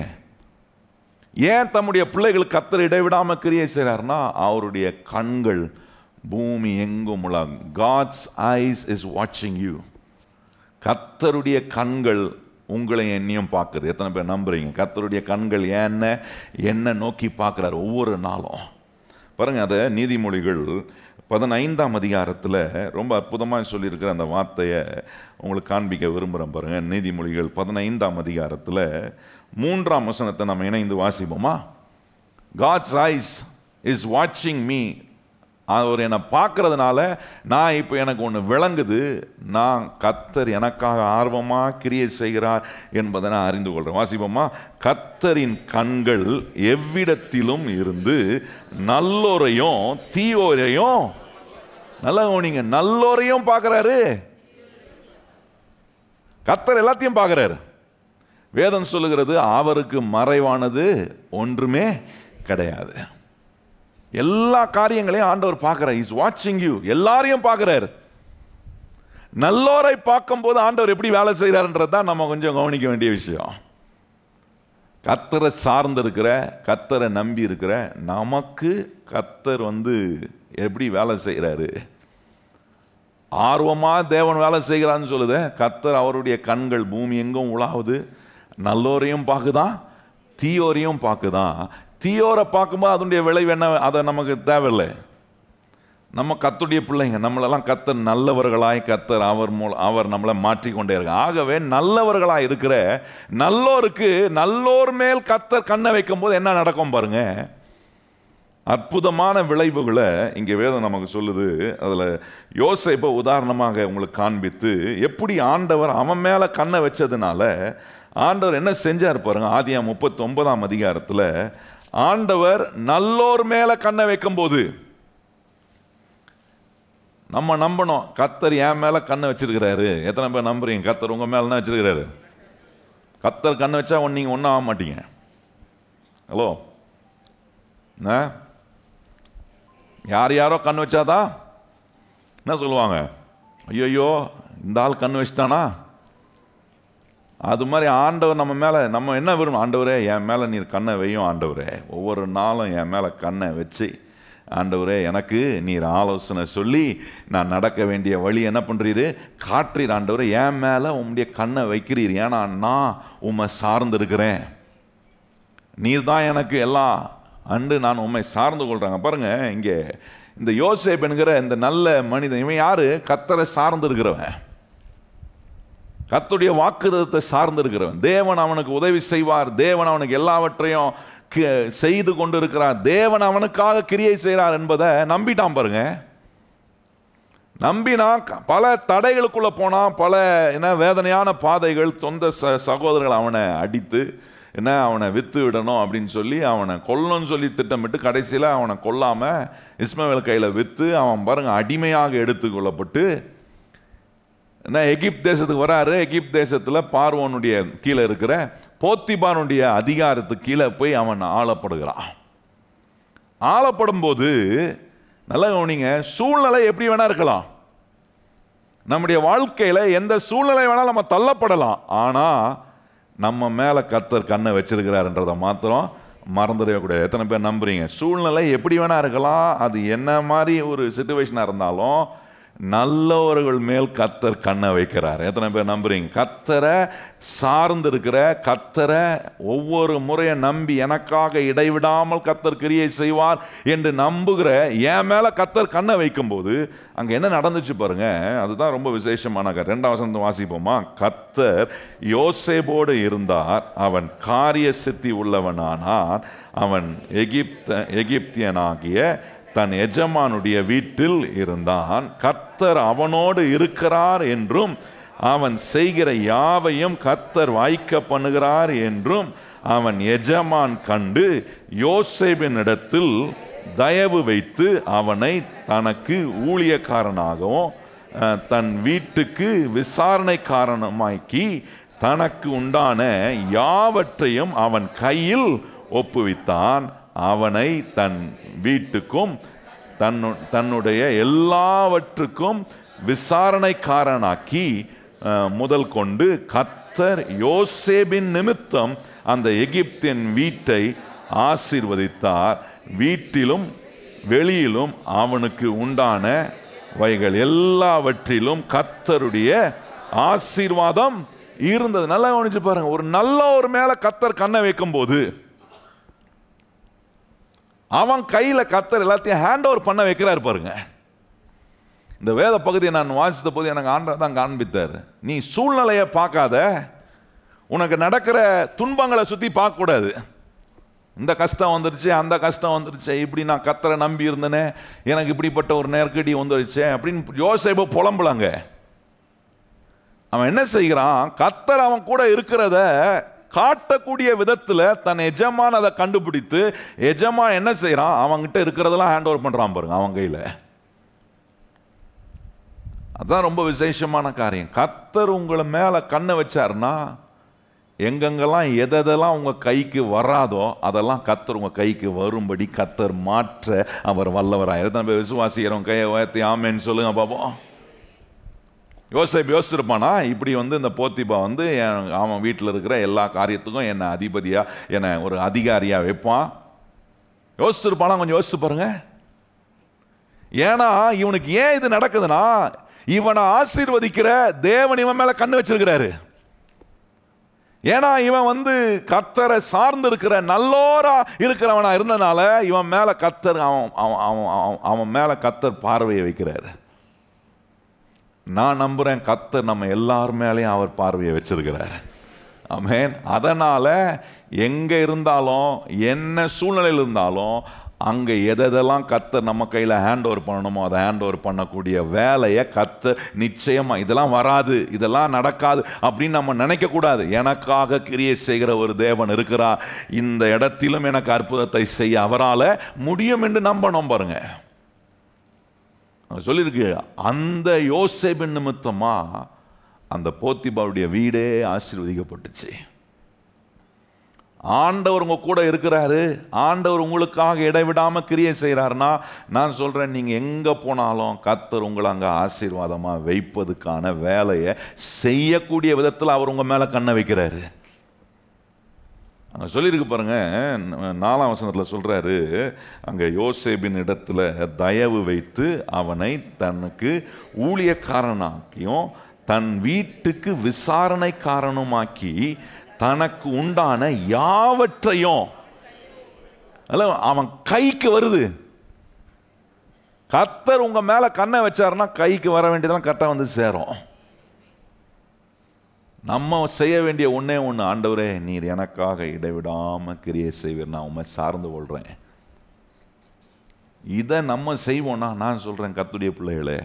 ஏன் தம்முடைய பிள்ளைகள் கர்த்தர் இடைவிடாமல் கிரியை செய்கிறாருன்னா, அவருடைய கண்கள் பூமி எங்கும் God's eyes is watching you. கர்த்தருடைய கண்கள் உங்களை என்னையும் பார்க்குது. எத்தனை பேர் நம்புறீங்க? கர்த்தருடைய கண்கள் என்ன நோக்கி பார்க்குறாரு ஒவ்வொரு நாளும். பாருங்க, அதை நீதிமொழிகள் 15ஆம் அதிகாரத்தில் ரொம்ப அற்புதமாக சொல்லியிருக்கிற அந்த வார்த்தையை உங்களுக்கு காண்பிக்க விரும்புகிறேன். பாருங்க, நீதிமொழிகள் 15ஆம் அதிகாரத்தில் 3ஆம் வசனத்தை நம்ம இணைந்து வாசிப்போமா? God's eyes is watching me. அவர் என்னை பார்க்கறதுனால நான் இப்போ எனக்கு ஒன்று விளங்குது, நான் கர்த்தர் எனக்காக ஆர்வமாக கிரியை செய்கிறார் என்பதை நான் அறிந்து கொள்கிறேன். வாசிப்போமா? கர்த்தரின் கண்கள் எவ்விடத்திலும் இருந்து நல்லோரையும் தீயோரையும், நல்லா கவனிங்க, நல்லோரையும் பார்க்குறாரு. கர்த்தர் எல்லாத்தையும் பார்க்குறாரு. வேதம் சொல்லுகிறது அவருக்கு மறைவானது ஒன்றுமே கிடையாது. எல்லா காரியங்களையும் ஆண்டவர் பார்க்கிறார். இஸ் வாட்சிங் யூ. எல்லாரையும் பார்க்கிறார். நல்லோரை பார்க்கும்போது ஆண்டவர் எப்படி வேலை செய்கிறார்ன்றது தான் நம்ம கொஞ்சம் கவனிக்க வேண்டிய விஷயம். கர்த்தரை சார்ந்து இருக்கிற, கர்த்தரை நம்பி இருக்கிற நமக்கு கர்த்தர் எப்படி வேலை செய்கிறாரு? ஆர்வமாக தேவன் வேலை செய்கிறான்னு சொல்லுது. கர்த்தர் அவருடைய கண்கள் பூமி எங்கும் உலாவுது. நல்லோரையும் பார்க்குதான், தீயோரையும் பார்க்குதான். தீயோரை பார்க்கும்போது அதனுடைய விளைவு என்ன, அதை நமக்கு தேவையில்லை. நம்ம கர்த்தருடைய பிள்ளைங்க, நம்மளெல்லாம் கர்த்தர் நல்லவர்களாய், கர்த்தர் அவர் நம்மளை மாற்றிக்கொண்டே இருக்க. ஆகவே நல்லவர்களாய் இருக்கிற நல்லோருக்கு, நல்லோர் மேல் கர்த்தர் கண்ணை வைக்கும் போது என்ன நடக்கும் பாருங்க, அற்புதமான விளைவுகளை இங்கே வேதம் நமக்கு சொல்லுது. அதில் யோசேப்பை உதாரணமாக உங்களுக்கு காண்பித்து எப்படி ஆண்டவர் அவன் மேலே கண்ணை வச்சதுனால ஆண்டவர் என்ன செஞ்சார் பாருங்க. ஆதியாகமம் 39ஆம் அதிகாரத்தில் ஆண்டவர் நல்லோர் மேலே கண்ணை வைக்கும்போது நம்ம நம்பணும், கர்த்தர் என் மேலே கண்ணை வச்சிருக்கிறாரு. எத்தனை பேர் நம்புறீங்க கர்த்தர் உங்கள் மேலே தான் வச்சிருக்கிறாரு? கர்த்தர் கண்ணை வச்சா நீங்கள் ஒன்றும் ஆக மாட்டீங்க. ஹலோ, யார் யாரோ கண் வச்சாதான் என்ன சொல்லுவாங்க, ஐயோ இந்த ஆள் கண் வச்சிட்டானா? அது மாதிரி ஆண்டவர் நம்ம மேலே நம்ம என்ன விரும்பும், ஆண்டவரே என் மேலே நீர் கண்ணை வையும், ஆண்டவரே ஒவ்வொரு நாளும் என் மேலே கண்ணை வச்சு ஆண்டவரே எனக்கு நீர் ஆலோசனை சொல்லி நான் நடக்க வேண்டிய வழி என்ன பண்ணுறீரு காட்டுறீர். ஆண்டவரே என் மேலே உம்முடைய கண்ணை வைக்கிறீர், ஏன்னா நான் உம்மை சார்ந்திருக்கிறேன், நீர் தான் எனக்கு எல்லாம் அன்று நான் உண்மை சார்ந்து கொள்கிறாங்க. பாருங்கள், இங்கே இந்த யோசேப்பு என்கிற இந்த நல்ல மனிதன், இவன் யார்? கர்த்தரை சார்ந்து இருக்கிறவன், கர்த்தருடைய வாக்குத்தத்தத்தை சார்ந்து இருக்கிறவன். தேவன் அவனுக்கு உதவி செய்வார், தேவன் அவனுக்கு எல்லாவற்றையும் செய்து கொண்டு இருக்கிறார், தேவன் அவனுக்காக கிரியை செய்கிறார் என்பதை நம்பிட்டான். பாருங்க, நம்பினா பல தடைகளுக்குள்ளே போனான், பல என்ன வேதனையான பாதைகள், சொந்த சகோதரர்கள் அவனை அடித்து என்ன அவனை விற்று விடணும் அப்படின்னு சொல்லி அவனை கொல்லணும்னு சொல்லி திட்டமிட்டு கடைசியில் அவனை கொல்லாமல் இஸ்மவேல் கையில் விற்று அவன் பாருங்க அடிமையாக எடுத்துக்கொள்ளப்பட்டு என்ன எகிப்து தேசத்துக்கு வராரு. எகிப்து தேசத்தில் பார்வோனுடைய கீழே இருக்கிற போத்திபானுடைய அதிகாரத்துக்கு கீழே போய் அவன் ஆளப்படுகிறான். ஆளப்படும் போது நல்லா கவனிங்க, சூழ்நிலை எப்படி வேணா இருக்கலாம், நம்முடைய வாழ்க்கையில் எந்த சூழ்நிலை வேணாலும் நம்ம தள்ளப்படலாம், ஆனால் நம்ம மேலே கர்த்தர் கண்ணை வச்சிருக்கிறாருன்றதை மாத்திரம் மறந்துடவே கூடாது. எத்தனை பேர் நம்புறீங்க? சூழ்நிலை எப்படி வேணா இருக்கலாம், அது என்ன மாதிரி ஒரு சிச்சுவேஷனாக இருந்தாலும் நல்லவர்கள் மேல் கர்த்தர் கண்ணை வைக்கிறார். எத்தனை பேர் நம்புறீங்க? கர்த்தரை சார்ந்து இருக்கிற, கர்த்தரை ஒவ்வொரு முறையை நம்பி எனக்காக இடைவிடாமல் கர்த்தர் கிரியை செய்வார் என்று நம்புகிற என் மேலே கர்த்தர் கண்ணை வைக்கும்போது அங்கே என்ன நடந்துச்சு பாருங்க, அதுதான் ரொம்ப விசேஷமான. 2ஆம் வசனத்தை வாசிப்போமா? கர்த்தர் யோசேப்போடு இருந்தார், அவன் காரிய சித்தி உள்ளவனானான், அவன் எகிப்தியனாகிய தன் எஜமானுடைய வீட்டில் இருந்தான், கர்த்தர் அவனோடு இருக்கிறார் என்றும் அவன் செய்கிற யாவையும் கர்த்தர் வாய்க்க பண்ணுகிறார் என்றும் அவன் எஜமான் கண்டு யோசேப்பின் இடத்தில் தயவு வைத்து அவனை தனக்கு ஊழியக்காரனாகவும் தன் வீட்டுக்கு விசாரணைக்காரனமாக்கி தனக்கு உண்டான யாவற்றையும் அவன் கையில் ஒப்புவித்தான். அவனை தன் வீட்டுக்கும் தன்னுடைய எல்லாவற்றுக்கும் விசாரணைக்காரனாக்கி முதல் கொண்டு கர்த்தர் யோசேப்பின் நிமித்தம் அந்த எகிப்தின் வீட்டை ஆசீர்வதித்தார். வீட்டிலும் வெளியிலும் அவனுக்கு உண்டான வைகள் எல்லாவற்றிலும் கர்த்தருடைய ஆசீர்வாதம் இருந்தது. நல்லா கவனிச்சு பாருங்க, ஒரு நல்ல ஒரு மேல கர்த்தர் கண்ணை வைக்கும் போது அவன் கையில் கர்த்தர் எல்லாத்தையும் ஹேண்ட் ஓவர் பண்ண வைக்கிறார். பாருங்க, இந்த வேத பகுதியை நான் வாசித்த போது எனக்கு ஆண்டவர் தான் காண்பித்தார். நீ சூழ்நிலையை பார்க்காத, உனக்கு நடக்கிற துன்பங்களை சுற்றி பார்க்கக்கூடாது. இந்த கஷ்டம் வந்துருச்சு, அந்த கஷ்டம் வந்துருச்சு, இப்படி நான் கர்த்தரை நம்பி இருந்தேனே, எனக்கு இப்படிப்பட்ட ஒரு நெருக்கடி வந்துருச்சு அப்படின்னு யோசேப்பு புலம்புலாங்க. அவன் என்ன செய்கிறான், கர்த்தர் அவன் கூட இருக்கிறத காட்டக்கூடிய விதத்தில் தன் எஜமான் அதை கண்டுபிடித்து எஜமான் என்ன செய்யறான், அவன்கிட்ட இருக்கிறதெல்லாம் ஹேண்ட் ஓவர் பண்றான். பாருங்க, அவன் கையில். அதான் ரொம்ப விசேஷமான காரியம். கர்த்தர் உங்களை மேல கண்ணை வச்சாருன்னா எங்கெங்கெல்லாம் எதெல்லாம் உங்க கைக்கு வராதோ அதெல்லாம் கர்த்தர் உங்க கைக்கு வரும்படி கர்த்தர் மாற்ற அவர் வல்லவராயிரம். நம்ம விசுவாசிக்கிறோம், கையை உயர்த்தி ஆமேன்னு சொல்லுங்க பாப்போம். யோசேப்பு யோசிச்சிருப்பானா, இப்படி இந்த போத்திபா அவன் வீட்டில் இருக்கிற எல்லா காரியத்துக்கும் என்னை அதிபதியா என்னை ஒரு அதிகாரியா வைப்பான். யோசிச்சிருப்பானா? கொஞ்சம் யோசிச்சு பாருங்க. ஏன்னா இவனுக்கு ஏன் இது நடக்குதுன்னா, இவனை ஆசீர்வதிக்கிற தேவன் இவன் மேல கண்ணு வச்சிருக்கிறாரு. ஏன்னா இவன் கர்த்தரை சார்ந்து இருக்கிற நல்லோரா இருக்கிறவனா இருந்தனால இவன் மேல கர்த்தர் அவன் மேல கர்த்தர் பார்வையை வைக்கிறாரு. நான் நம்புறேன் கர்த்தர் நம்ம எல்லார் மேலேயும் அவர் பார்வையை வச்சிருக்கிறார். ஆமென். அதனால எங்க இருந்தாலும் என்ன சூழ்நிலையில் இருந்தாலும் அங்கே எதெல்லாம் கர்த்தர் நம்ம கையில் ஹேண்ட் ஓவர் பண்ணணுமோ அதை ஹேண்ட் ஓவர் பண்ணக்கூடிய வேலையை கர்த்தர் நிச்சயமாக, இதெல்லாம் வராது, இதெல்லாம் நடக்காது அப்படின்னு நம்ம நினைக்கக்கூடாது. எனக்காக கிரியை செய்கிற ஒரு தேவன் இருக்கிறார், இந்த இடத்திலும் எனக்கு அற்புதத்தை செய்ய அவரால் முடியும் என்று நம்பணும். பாருங்க, சொல்லியிருக்கு, அந்த யோசேபின் நிமித்தமா அந்த போத்திபாருடைய வீடே ஆசீர்வதிக்கப்பட்டுச்சு. ஆண்டவர் உங்க கூட இருக்கிறாரு, ஆண்டவர் உங்களுக்காக இடைவிடாம கிரியை செய்கிறாருன்னா, நான் சொல்றேன், நீங்க எங்க போனாலும் கர்த்தர் உங்களை அங்க ஆசீர்வாதமா வைப்பதுக்கான வேலையை செய்யக்கூடிய விதத்தில் அவர் உங்க மேல கண்ணை வைக்கிறாரு. அங்கே சொல்லியிருக்கு பாருங்க, 4ஆம் வசனத்தில் சொல்றாரு, அங்கே யோசேபின் இடத்துல தயவு வைத்து அவனை தனக்கு ஊழியக்காரனாக்கியும் தன் வீட்டுக்கு விசாரணைக்காரனுமாக்கி தனக்கு உண்டான யாவற்றையும், அவன் கைக்கு வருது. கர்த்தர் உங்க மேல கண்ணை வச்சாருன்னா கைக்கு வர வேண்டியதெல்லாம் கரெக்டாக வந்து சேரும். நம்ம செய்ய வேண்டிய ஒன்னே ஒன்று, ஆண்டவரே நீர் எனக்காக இடைவிடாம கிரியை செய்வீர், நான் உண்மை சார்ந்து கொள்றேன். இதை நம்ம செய்வோம்னா, நான் சொல்றேன் கர்த்தருடைய பிள்ளைகளே,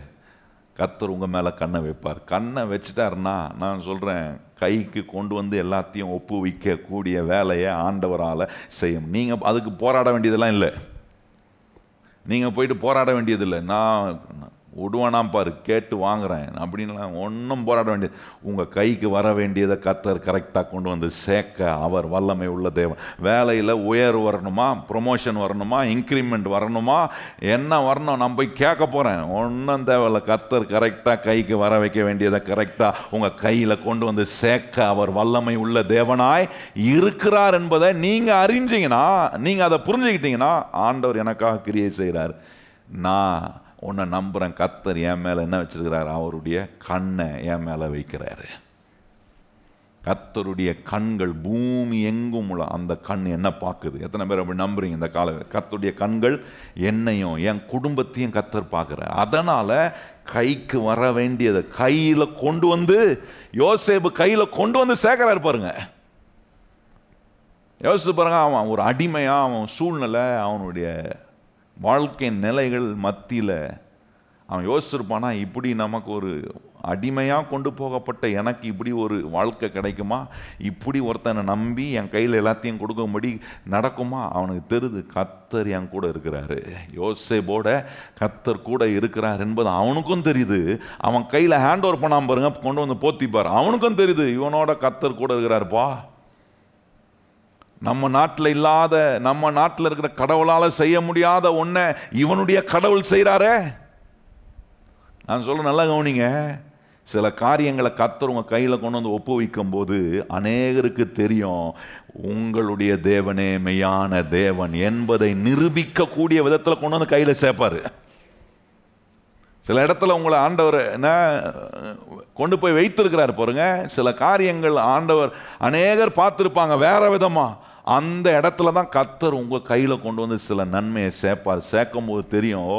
கர்த்தர் உங்க மேல கண்ணை வைப்பார். கண்ணை வச்சுட்டாருன்னா, நான் சொல்றேன், கைக்கு கொண்டு வந்து எல்லாத்தையும் ஒப்புவிக்க கூடிய வேலையை ஆண்டவரால் செய்யும். நீங்க அதுக்கு போராட வேண்டியதெல்லாம் இல்லை, நீங்க போயிட்டு போராட வேண்டியதில்லை. நான் விடுவானாம் பாரு, கேட்டு வாங்குறேன் அப்படின்லாம் ஒன்றும் போராட வேண்டியது. உங்கள் கைக்கு வர வேண்டியதை கர்த்தர் கரெக்டாக கொண்டு வந்து சேர்க்க அவர் வல்லமை உள்ள தேவன். வேலையில் உயர்வு வரணுமா, ப்ரொமோஷன் வரணுமா, இன்க்ரிமெண்ட் வரணுமா, என்ன வரணும், நான் போய் கேட்க போகிறேன், ஒன்றும் தேவையில்லை. கர்த்தர் கரெக்டாக கைக்கு வர வைக்க வேண்டியதை கரெக்டாக உங்கள் கையில் கொண்டு வந்து சேர்க்க அவர் வல்லமை உள்ள தேவனாய் இருக்கிறார் என்பதை நீங்கள் அறிஞ்சிங்கன்னா, நீங்கள் அதை புரிஞ்சுக்கிட்டீங்கன்னா, ஆண்டவர் எனக்காக கிரியை செய்கிறார், நான் உன்னை நம்புகிறேன். கர்த்தர் என் மேலே என்ன வச்சிருக்கிறார், அவருடைய கண்ணை என் மேலே வைக்கிறாரு. கர்த்தருடைய கண்கள் பூமி எங்கும் உள்ள அந்த கண் என்ன பார்க்குது? எத்தனை பேர் அப்படி நம்புறீங்க? இந்த கால கர்த்தருடைய கண்கள் என்னையும் என் குடும்பத்தையும் கர்த்தர் பார்க்குறார். அதனால் கைக்கு வர வேண்டியதை கையில் கொண்டு வந்து, யோசேப்பு கையில் கொண்டு வந்து சேர்க்கிறாரு. பாருங்க, யோசிச்சு பாருங்க, அவன் ஒரு அடிமையாக, அவன் சூழ்நிலை, அவனுடைய வாழ்க்கை நிலைகள் மத்தியில் அவன் யோசிச்சிருப்பானா, இப்படி நமக்கு ஒரு அடிமையாக கொண்டு போகப்பட்ட எனக்கு இப்படி ஒரு வாழ்க்கை கிடைக்குமா, இப்படி ஒருத்தனை நம்பி என் கையில் எல்லாத்தையும் கொடுக்கும்படி நடக்குமா? அவனுக்கு தெரியுது கர்த்தர் என் கூட இருக்கிறாரு, யோசேப்போட கர்த்தர் கூட இருக்கிறார் என்பது அவனுக்கும் தெரியுது. அவன் கையில் ஹேண்ட் ஓவர் பண்ணாமல் பாருங்க, கொண்டு வந்து போத்திப்பார், அவனுக்கும் தெரியுது இவனோட கர்த்தர் கூட இருக்கிறாருப்பா. நம்ம நாட்டில் இல்லாத, நம்ம நாட்டில் இருக்கிற கடவுளால் செய்ய முடியாத ஒன்றை இவனுடைய கடவுள் செய்கிறாரே. நான் சொல்ல நல்லா கவனிங்க, சில காரியங்களை கர்த்தர் உங்கள் கையில் கொண்டு வந்து ஒப்புவிக்கும் போது அநேகருக்கு தெரியும் உங்களுடைய தேவனே மெய்யான தேவன் என்பதை நிரூபிக்கக்கூடிய விதத்தில் கொண்டு வந்து கையில் சேர்ப்பார். சில இடத்துல உங்களை ஆண்டவர் என்ன கொண்டு போய் வைத்திருக்கிறார் பாருங்க. சில காரியங்கள் ஆண்டவர் அநேகர் பார்த்துருப்பாங்க வேற விதமா, அந்த இடத்துல தான் கர்த்தர் உங்கள் கையில் கொண்டு வந்து சில நன்மையை சேர்ப்பார். சேர்க்கும் போது தெரியும்,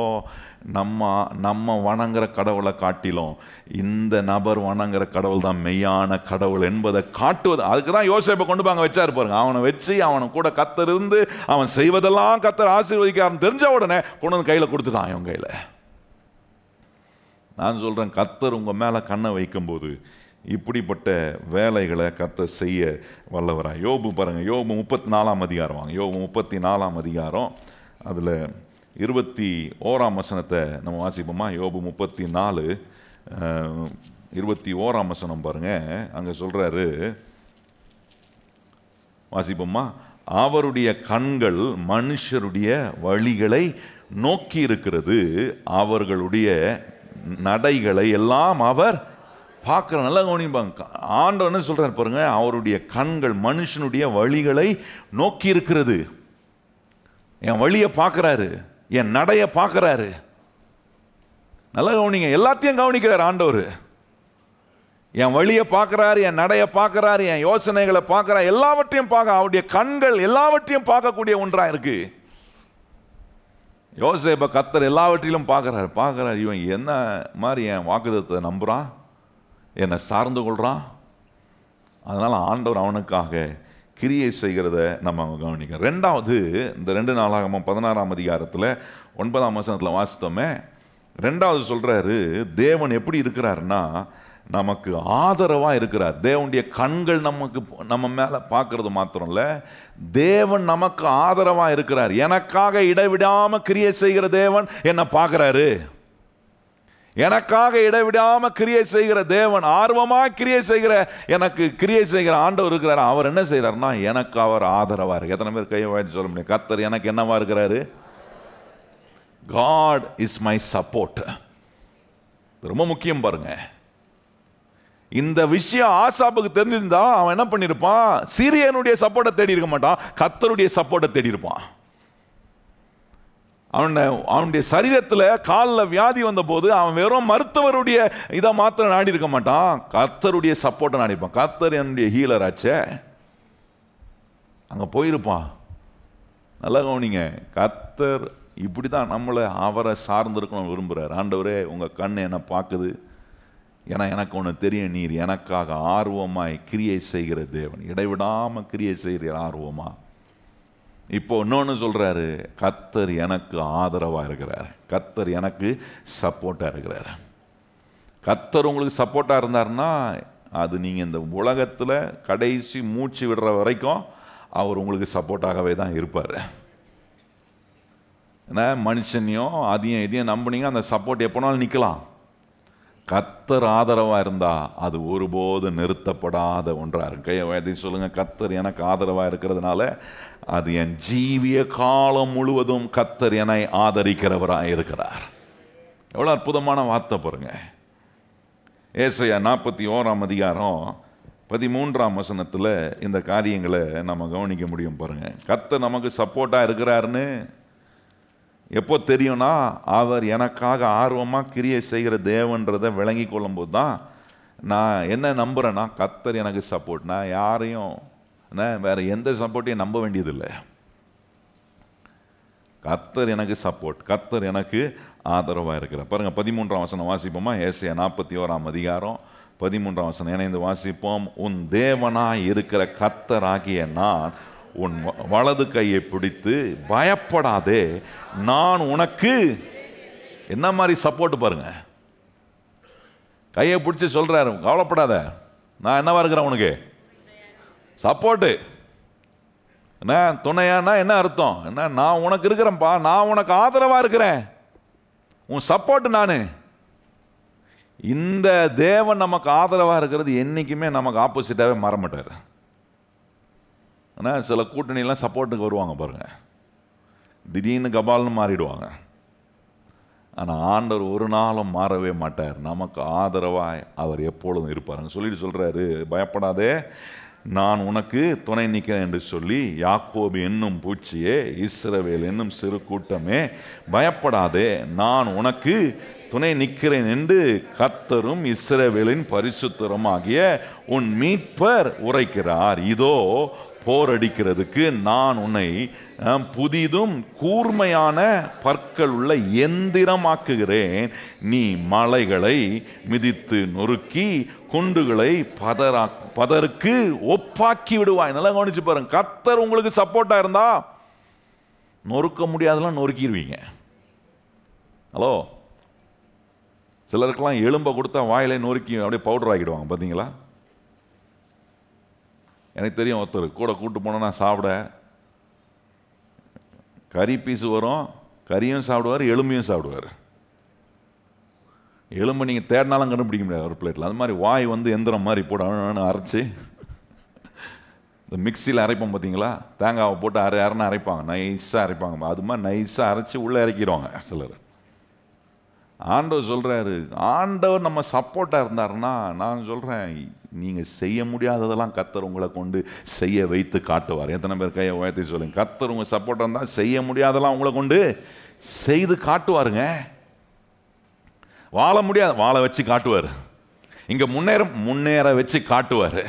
நம்ம வணங்குற கடவுளை காட்டிலும் இந்த நபர் வணங்குற கடவுள் தான் மெய்யான கடவுள் என்பதை காட்டுவது. அதுக்கு தான் யோசேப்பை கொண்டு போய் அங்கே வச்சாரு பாருங்க. அவனை வச்சு அவனை கூட கர்த்தர் இருந்து அவன் செய்வதெல்லாம் கர்த்தர் ஆசீர்வதிக்காருன்னு தெரிஞ்ச உடனே கொண்டு வந்து கையில் கொடுத்துட்டான் இவன் கையில். நான் சொல்கிறேன், கர்த்தர் உங்கள் மேலே கண்ணை வைக்கும்போது இப்படிப்பட்ட வேலைகளை கர்த்தர் செய்ய வல்லவராக. யோபு பாருங்கள், யோபு 34ஆம் அதிகாரம் வாங்க. யோபு 34ஆம் அதிகாரம், அதில் 21ஆம் வசனத்தை நம்ம வாசிப்போமா? யோபு 34 21ஆம் வசனம் பாருங்க. அங்கே சொல்கிறாரு, வாசிப்போமா? அவருடைய கண்கள் மனுஷருடைய வழிகளை நோக்கி இருக்கிறது, அவர்களுடைய நடைகளை எல்லாம் அவர் பார்க்குற. நல்லா கவனிப்பாங்க, ஆண்டவர் என்ன சொல்றாரு பாருங்க, அவருடைய கண்கள் மனுஷனுடைய வழிகளை நோக்கி இருக்கிறது. என் வழியை பார்க்குறாரு, என் நடையை பார்க்குறாரு. நல்லா கவனிங்க, எல்லாத்தையும் கவனிக்கிறார் ஆண்டவர். என் வழியை பார்க்குறாரு, என் நடையை பார்க்குறாரு, என் யோசனைகளை பார்க்குறாரு, எல்லாவற்றையும் பார்க்க. அவருடைய கண்கள் எல்லாவற்றையும் பார்க்கக்கூடிய ஒன்றாக இருக்கு. யோசேப்பை கர்த்தர் எல்லாவற்றிலும் பார்க்குறாரு. இவன் என்ன மாதிரி என் வாக்குத்தத்தை நம்புகிறான், என்னை சார்ந்து கொள்கிறான். அதனால் ஆண்டவர் அவனுக்காக கிரியை செய்கிறத நம்ம கவனிக்கணும். ரெண்டாவது, இந்த 2 நாளாகமம் 16ஆம் அதிகாரத்தில் 9ஆம் வசனத்தில் வாசித்தோமே, ரெண்டாவது சொல்றாரு, தேவன் எப்படி இருக்கிறாருன்னா நமக்கு ஆதரவாக இருக்கிறார். தேவனுடைய கண்கள் நம்ம மேலே பார்க்கறது மாத்திரம் இல்லை, தேவன் நமக்கு ஆதரவாக இருக்கிறார். எனக்காக இடைவிடாம கிரியை செய்கிற தேவன் என்ன பார்க்குறாரு. எனக்காக இடைவிடாம கிரியை செய்கிற தேவன், ஆர்வமாக கிரியை செய்கிற, எனக்கு கிரியை செய்கிற ஆண்டவர் இருக்கிறார். அவர் என்ன செய்கிறார்னா எனக்கு அவர் ஆதரவாக இருக்கு. எத்தனை பேர் கையை வாய்ச்சி சொல்ல முடியும், கர்த்தர் எனக்கு என்னவா இருக்கிறாரு? God is my support. ரொம்ப முக்கியம் பாருங்க. இந்த விஷயம் ஆசாப்புக்கு தெரிஞ்சிருந்தா அவன் என்ன பண்ணிருப்பான்? சீரியனுடைய சப்போர்ட்டை தேடி இருக்க மாட்டான், கர்த்தருடைய சப்போர்ட்டை தேடி இருப்பான். அவனுடைய சரீரத்தில் காலில் வியாதி வந்த போது அவன் வெறும் மருத்துவருடைய இதை மாத்திரம் நாடி இருக்க மாட்டான், கர்த்தருடைய சப்போர்ட்டை நாடி இருப்பான். கர்த்தர் என்னுடைய ஹீலர் ஆச்சே, அங்கே போயிருப்பான். நல்லா கவனிங்க, கர்த்தர் இப்படி தான் நம்மளை அவரை சார்ந்திருக்கணும் விரும்புகிறார். ஆண்டவரே உங்கள் கண் என்னை பார்க்குது, ஏன்னா எனக்கு ஒன்று தெரியும், நீர் எனக்காக ஆர்வமாய் கிரியை செய்கிற தேவன், இடைவிடாமல் கிரியை செய்கிற ஆர்வமா. இப்போ இன்னொன்று சொல்கிறாரு, கர்த்தர் எனக்கு ஆதரவாக இருக்கிறார், கர்த்தர் எனக்கு சப்போர்ட்டாக இருக்கிறார். கர்த்தர் உங்களுக்கு சப்போர்ட்டாக இருந்தார்னா அது நீங்கள் இந்த உலகத்தில் கடைசி மூச்சு விடுற வரைக்கும் அவர் உங்களுக்கு சப்போர்ட்டாகவே தான் இருப்பார். ஏன்னா மனுஷனையும் அதையும் இதையும் நம்பினீங்க, அந்த சப்போர்ட் எப்போனாலும் நிற்கலாம். கர்த்தர் ஆதரவாக இருந்தால் அது ஒருபோது நிறுத்தப்படாத ஒன்றாக இருக்கும். கையை வயதை சொல்லுங்கள், கர்த்தர் எனக்கு ஆதரவாக இருக்கிறதுனால அது என் ஜீவிய காலம் முழுவதும் கர்த்தர் என்னை ஆதரிக்கிறவராக இருக்கிறார். எவ்வளோ அற்புதமான வார்த்தை பாருங்க. ஏசாயா 41ஆம் அதிகாரம் 13ஆம் வசனத்தில் இந்த காரியங்களை நம்ம கவனிக்க முடியும் பாருங்க. கர்த்தர் நமக்கு சப்போர்ட்டாக இருக்கிறாருன்னு எப்போ தெரியும்னா அவர் எனக்காக ஆர்வமாக கிரியை செய்கிற தேவன்றதை விளங்கி கொள்ளும்போது தான் நான் என்ன நம்புகிறேன்னா, கர்த்தர் எனக்கு சப்போர்ட். நான் யாரையும் வேறு எந்த சப்போர்ட்டையும் நம்ப வேண்டியதில்லை. கர்த்தர் எனக்கு சப்போர்ட், கர்த்தர் எனக்கு ஆதரவாக இருக்கிறார். பாருங்கள் 13ஆம் வசனம் வாசிப்போமா? ஏசாயா 41ஆம் அதிகாரம் 13ஆம் வசனம் இணைந்து வாசிப்போம். உன் தேவனாய் இருக்கிற கர்த்தராகிய நான் உன் வலது கையை பிடித்து பயப்படாதே, நான் உனக்கு என்ன மாதிரி சப்போர்ட் பாருங்க. கையை பிடிச்சி சொல்றாரு, கவலைப்படாத, நான் என்னவா இருக்கிறேன் உனக்கு சப்போர்ட்டு. என்ன துணையானா என்ன அர்த்தம்? என்ன, நான் உனக்கு இருக்கிறேன்ப்பா, நான் உனக்கு ஆதரவா இருக்கிறேன், உன் சப்போர்ட் நான். இந்த தேவன் நமக்கு ஆதரவாக இருக்கிறது என்னைக்குமே நமக்கு ஆப்போசிட்டாகவே மாற மாட்டார். ஆனால் சில கூட்டணியெல்லாம் சப்போர்ட்டுக்கு வருவாங்க பாருங்க, திடீர்னு கபால்னு மாறிடுவாங்க. ஆனால் ஆண்டவர் ஒரு நாளும் மாறவே மாட்டார், நமக்கு ஆதரவாக அவர் எப்பொழுதும் இருப்பாருங்க. சொல்லிட்டு சொல்கிறாரு, பயப்படாதே நான் உனக்கு துணை நிற்கிறேன் என்று சொல்லி, யாக்கோபு என்னும் பூச்சியே, இஸ்ரவேல் என்னும் சிறு கூட்டமே பயப்படாதே, நான் உனக்கு துணை நிற்கிறேன் என்று கர்த்தரும் இஸ்ரவேலின் பரிசுத்தருமாகிய உன் மீட்பர் உரைக்கிறார். இதோ போரடிக்கிறதுக்கு நான் உன்னை புதிதும் கூர்மையான பற்கள் உள்ள எந்திரமாக்குகிறேன். நீ மலைகளை மிதித்து நொறுக்கி குண்டுகளை பதருக்கு ஒப்பாக்கி விடுவாய். நல்லா கவனிச்சு பாருங்க, கர்த்தர் உங்களுக்கு சப்போர்ட்டா இருந்தா நொறுக்க முடியாதெல்லாம் நொறுக்கிடுவீங்க. ஹலோ, சிலருக்கெல்லாம் எலும்பை கொடுத்தா வாயிலை நொறுக்கி அப்படியே பவுடர் ஆக்கிடுவாங்க பார்த்தீங்களா? எனக்கு தெரியும், ஒருத்தர் கூட கூட்டு போனோன்னா சாப்பிட கறி பீஸு வரும், கறியும் சாப்பிடுவார், எலும்பையும் சாப்பிடுவார். எலும்பை நீங்கள் தேடினாலும் கண்டுபிடிக்க முடியாது ஒரு பிளேட்டில். அது மாதிரி வாய் வந்து எந்திரம் மாதிரி போட்டு அரைச்சி, இந்த மிக்சியில் அரைப்போம் பார்த்தீங்களா, தேங்காவை போட்டு அரைன்னு அரைப்பாங்க, நைஸாக அரைப்பாங்க. அது மாதிரி நைஸாக அரைச்சி உள்ளே இறக்கிடுவாங்க சிலர். ஆண்டவர் சொல்கிறாரு, ஆண்டவர் நம்ம சப்போர்ட்டாக இருந்தாருன்னா, நான் சொல்கிறேன், நீங்கள் செய்ய முடியாததெல்லாம் கர்த்தர் உங்களை கொண்டு செய்ய வைத்து காட்டுவார். எத்தனை பேர் கையை உயர்த்தி சொல்லுங்க, கர்த்தர் உங்கள் சப்போர்ட்டாக இருந்தால் செய்ய முடியாதெல்லாம் உங்களை கொண்டு செய்து காட்டுவாருங்க. வாழ முடியாது, வாழ வச்சு காட்டுவார். இங்கே முன்னேற வச்சு காட்டுவார்.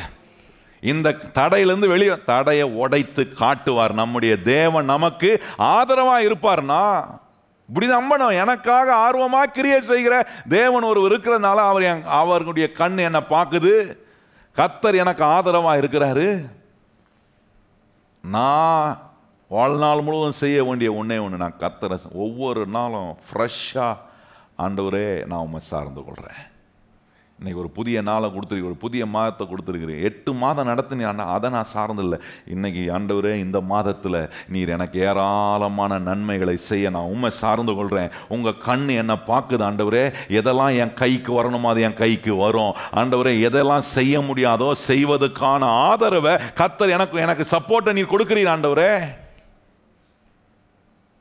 இந்த தடையிலேருந்து வெளியே தடையை உடைத்து காட்டுவார். நம்முடைய தேவன் நமக்கு ஆதரவாக இருப்பார்னா இப்படி நம்பணும். எனக்காக ஆர்வமாக கிரியை செய்கிற தேவன் ஒருவர் இருக்கிறதுனால அவர்களுடைய கண் என்னை பார்க்குது, கர்த்தர் எனக்கு ஆதரவாக இருக்கிறாரு. நான் வாழ்நாள் முழுவதும் செய்ய வேண்டிய ஒன்றே ஒன்று, நான் கர்த்தரை ஒவ்வொரு நாளும் ஃப்ரெஷ்ஷாக ஆண்டவரே நான் உம்மை சார்ந்து கொள்கிறேன். இன்றைக்கி ஒரு புதிய நாளை கொடுத்துருக்கீங்க, ஒரு புதிய மாதத்தை கொடுத்துருக்கிறேன். 8 மாதம் நடத்தினீங்க, அதை நான் சார்ந்தில்லை. இன்றைக்கி ஆண்டவரே இந்த மாதத்தில் நீர் எனக்கு ஏராளமான நன்மைகளை செய்ய நான் உம்மை சார்ந்து கொள்கிறேன். உங்கள் கண் என்னை பார்க்குது ஆண்டவரே. எதெல்லாம் என் கைக்கு வரணுமோ அது என் கைக்கு வரும் ஆண்டவரே. எதெல்லாம் செய்ய முடியாதோ செய்வதற்கான ஆதரவை கர்த்தர் எனக்கு சப்போர்ட்டை நீர் கொடுக்குறீர் ஆண்டவரே.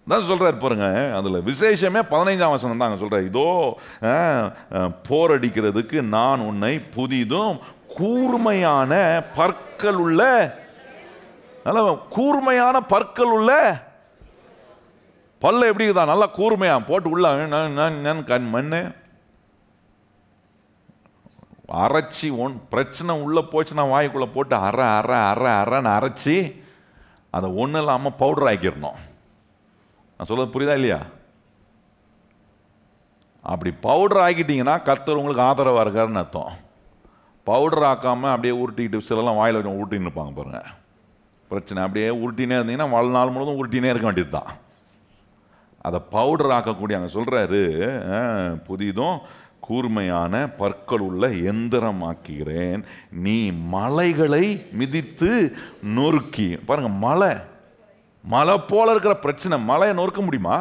தான் சொல்கிறார் பாருங்க. அதில் விசேஷமே 15ஆம் வசனம் தான் அங்கே சொல்கிறார். இதோ போரடிக்கிறதுக்கு நான் உன்னை புதிதும் கூர்மையான பற்கள் உள்ள, கூர்மையான பற்கள் உள்ள, பல்ல எப்படி தான் நல்லா கூர்மையா போட்டு உள்ள மண்ணு அரைச்சி பிரச்சனை உள்ள போச்சுன்னா வாய்க்குள்ளே போட்டு அரைன்னு அரைச்சி அதை ஒன்றும் இல்லாமல் பவுடர் ஆக்கிடணும். நான் சொல்றது புரியுதா இல்லையா? அப்படி பவுடர் ஆக்கிட்டீங்கன்னா கர்த்தர் உங்களுக்கு ஆதரவாக இருக்காருன்னு அர்த்தம். பவுடர் ஆக்காமல் அப்படியே உருட்டிக்கிட்டு சிலலாம் வாயில் வச்சு உருட்டின்னு இருப்பாங்க பாருங்க. பிரச்சனை அப்படியே உருட்டினே இருந்தீங்கன்னா வாழ்நாள் முழுவதும் உருட்டினே இருக்க வேண்டியது தான். அதை பவுடர் ஆக்கக்கூடிய அங்கே சொல்கிறாரு, புதிதும் கூர்மையான பற்கள் உள்ள எந்திரமாக்குகிறேன், நீ மலைகளை மிதித்து நொறுக்கி. பாருங்க, மலை போல இருக்கிற பிரச்சனை, மலையை நொறுக்க முடியுமா?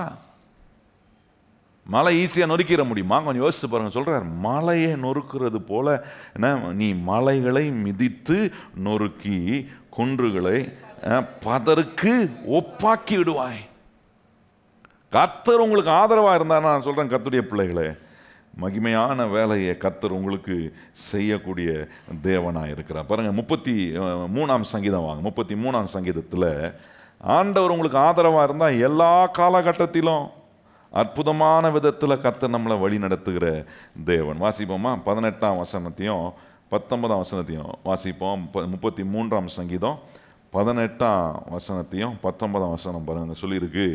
மலை ஈஸியாக நொறுக்கிற முடியுமா? கொஞ்சம் யோசிச்சு பாருங்க. சொல்றார், மலையை நொறுக்கிறது போல நீ மலைகளை மிதித்து நொறுக்கி குன்றுகளை பதருக்கு ஒப்பாக்கி விடுவாய். கர்த்தர் உங்களுக்கு ஆதரவாக இருந்தார். நான் சொல்றேன், கர்த்தருடைய பிள்ளைகளே, மகிமையான வேலையை கர்த்தர் உங்களுக்கு செய்யக்கூடிய தேவனாக இருக்கிறார். பாருங்க, 33ஆம் சங்கீதம் வாங்க. 33ஆம் சங்கீதத்தில் ஆண்டவர் உங்களுக்கு ஆதரவாக இருந்தால் எல்லா காலகட்டத்திலும் அற்புதமான விதத்தில் கர்த்தர் நம்மளை வழி நடத்துகிற தேவன். வாசிப்போமா? 18ஆம் வசனத்தையும் 19ஆம் வசனத்தையும் வாசிப்போம். 33ஆம் சங்கீதம் 18ஆம் வசனத்தையும் 19ஆம் வசனம் பாருங்க. சொல்லியிருக்கு,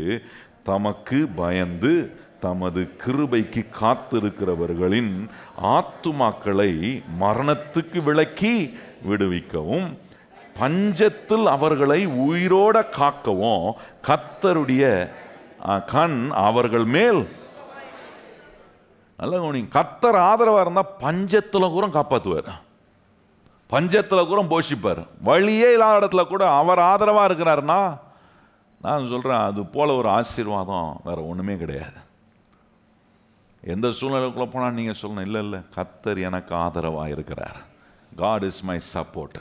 தமக்கு பயந்து தமது கிருபைக்கு காத்திருக்கிறவர்களின் ஆத்துமாக்களை மரணத்துக்கு விலக்கி விடுவிக்கவும் பஞ்சத்தில் அவர்களை உயிரோட காக்கவும் கர்த்தருடைய கண் அவர்கள் மேல். நல்ல கவனிங்க, கர்த்தர் ஆதரவாக இருந்தால் பஞ்சத்தில் கூட காப்பாற்றுவார், பஞ்சத்தில் கூட போஷிப்பார். வழியே இல்லாத இடத்துல கூட அவர் ஆதரவாக இருக்கிறாருன்னா நான் சொல்கிறேன், அது போல ஒரு ஆசீர்வாதம் வேற ஒன்றுமே கிடையாது. எந்த சூழ்நிலைக்குள்ளே போனால் நீங்கள் சொல்லணும், இல்லை கர்த்தர் எனக்கு ஆதரவாக இருக்கிறார், God is my support.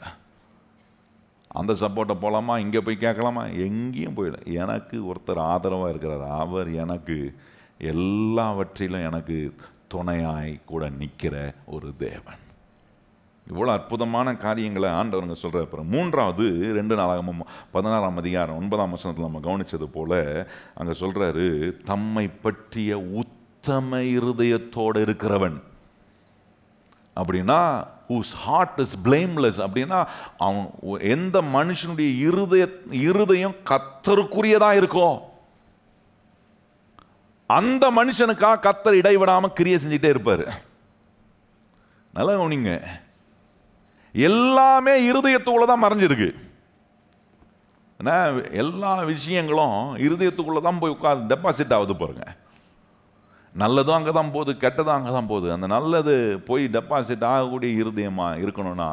அந்த சப்போர்ட்டை போகலாமா, இங்கே போய் கேட்கலாமா? எங்கேயும் போயிடல. எனக்கு ஒருத்தர் ஆதரவாக இருக்கிறார். அவர் எனக்கு எல்லாவற்றிலும் எனக்கு துணையாய் கூட நிற்கிற ஒரு தேவன். இவ்வளோ அற்புதமான காரியங்களை ஆண்டவருங்க சொல்கிற. அப்புறம் 3வது 2 நாளாகமம் 16ஆம் அதிகாரம் 9ஆம் வசனத்தில் நம்ம கவனித்தது போல் அங்கே சொல்கிறாரு, தம்மை பற்றிய உத்தம இருதயத்தோடு இருக்கிறவன். அப்படின்னா whose heart is blameless, அப்படின்னா அவன் எந்த மனுஷனுடைய இருதயம் கர்த்தருக்குரியதாக இருக்கோ அந்த மனுஷனுக்காக கர்த்தர் இடைவிடாமல் கிரியை செஞ்சுட்டே இருப்பார். நல்லா கவனிங்க, எல்லாமே இருதயத்துக்குள்ள தான் மறைஞ்சிருக்கு. எல்லா விஷயங்களும் இருதயத்துக்குள்ள தான் போய் உட்காந்து டெபாசிட் ஆகுது பாருங்க. நல்லதும் அங்கே தான் போகுது, கெட்டதும் அங்கே தான் போகுது. அந்த நல்லது போய் டெபாசிட் ஆகக்கூடிய இருதயமாக இருக்கணும்னா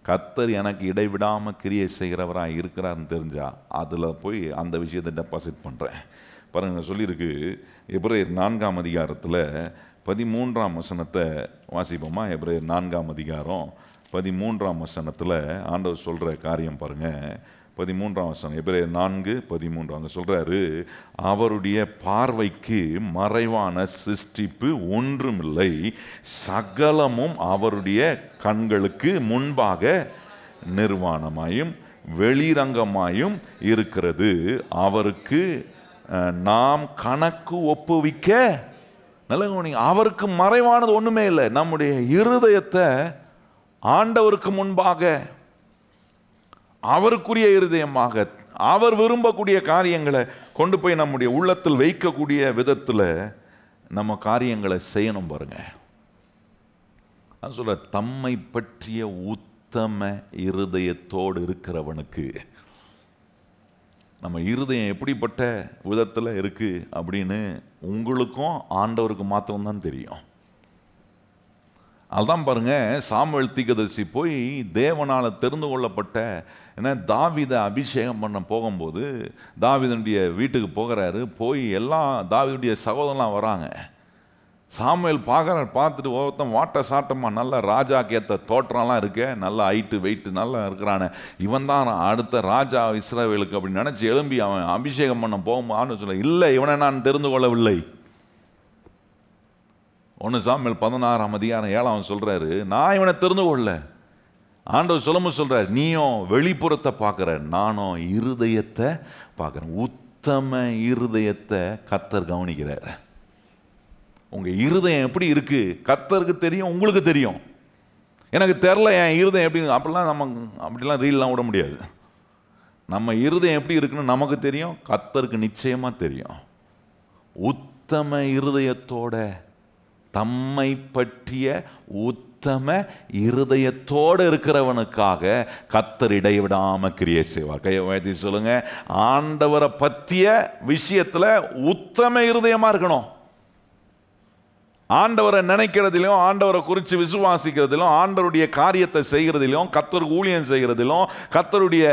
கர்த்தர் எனக்கு இடைவிடாமல் கிரியை செய்கிறவராக இருக்கிறாருன்னு தெரிஞ்சால் அதில் போய் அந்த விஷயத்தை டெபாசிட் பண்ணுறேன். பாருங்கள், சொல்லியிருக்கு எபிரேயர் 4ஆம் அதிகாரத்தில் 13ஆம் வசனத்தை வாசிப்போமா? எபிரேயர் 4ஆம் அதிகாரம் 13ஆம் வசனத்தில் ஆண்டவர் சொல்கிற காரியம் பாருங்கள். 13ஆம் வசனம், எபிரேயர் 4:13 அங்கே சொல்கிறாரு, அவருடைய பார்வைக்கு மறைவான சிருஷ்டிப்பு ஒன்றுமில்லை, சகலமும் அவருடைய கண்களுக்கு முன்பாக நிர்வாணமாயும் வெளிரங்கமாயும் இருக்கிறது, அவருக்கு நாம் கணக்கு ஒப்புவிக்க. நல்ல கவனிங்க, அவருக்கு மறைவானது ஒன்றுமே இல்லை. நம்முடைய இருதயத்தை ஆண்டவருக்கு முன்பாக அவருக்குரிய இருதயமாக அவர் விரும்பக்கூடிய காரியங்களை கொண்டு போய் நம்முடைய உள்ளத்தில் வைக்கக்கூடிய விதத்தில் நம்ம காரியங்களை செய்யணும் பாருங்க. சொல்ற, தம்மை பற்றிய உத்தம இருதயத்தோடு இருக்கிறவனுக்கு நம்ம இருதயம் எப்படிப்பட்ட விதத்தில் இருக்குது அப்படின்னு உங்களுக்கும் ஆண்டவருக்கு மாத்திரம்தான் தெரியும். அதுதான் பாருங்க, சாமுவேல் தீர்க்கதரிசி போய் தேவனால் தெரிந்து கொள்ளப்பட்ட தாவீதை அபிஷேகம் பண்ண போகும்போது தாவீதுடைய வீட்டுக்கு போகிறாரு. போய் எல்லாம் தாவீதுடைய சகோதரலாம் வராங்க. சாமுவேல் பார்த்துட்டு ஒருத்தன் வாட்ட சாட்டமா நல்ல ராஜாக்கு ஏற்ற தோற்றம்லாம் இருக்க, நல்ல ஹைட்டு வெயிட்டு நல்லா இருக்கிறானே, இவன் தான் அடுத்த ராஜா இஸ்ரவேலுக்கு அப்படின்னு நினச்சி எழும்பி அவன் அபிஷேகம் பண்ண போகுமான்னு சொல்ல, இல்லை இவனை நான் தெரிந்து கொள்ளவில்லை. 1 சாமுவேல் 16:7 சொல்றாரு, நான் இவனை தெரிந்து கொள்ள. ஆண்டவர் சொல்லும்போது சொல்றாரு, நீயும் வெளிப்புறத்தை பார்க்குற, நானும் இருதயத்தை பார்க்குறேன். உத்தம இருதயத்தை கர்த்தர் கவனிக்கிறார். உங்க இருதயம் எப்படி இருக்கு கர்த்தருக்கு தெரியும், உங்களுக்கு தெரியும். எனக்கு தெரில என் இருதயம் எப்படி, அப்படிலாம் ரீல்லாம் விட முடியாது. நம்ம இருதயம் எப்படி இருக்குன்னு நமக்கு தெரியும், கர்த்தருக்கு நிச்சயமா தெரியும். உத்தம இருதயத்தோட, தம்மை பற்றிய உத்தம இருதயத்தோடு இருக்கிறவனுக்காக கர்த்தர் இடைவிடாம கிரியை செய்வார். கையை உயர்த்தி சொல்லுங்க, ஆண்டவரை பற்றிய விஷயத்துல உத்தம இருதயமா இருக்கணும். ஆண்டவரை நினைக்கிறதிலும், ஆண்டவரை குறித்து விசுவாசிக்கிறதிலும், ஆண்டவருடைய காரியத்தை செய்கிறதிலும், கர்த்தருக்கு ஊழியம் செய்கிறதிலும், கர்த்தருடைய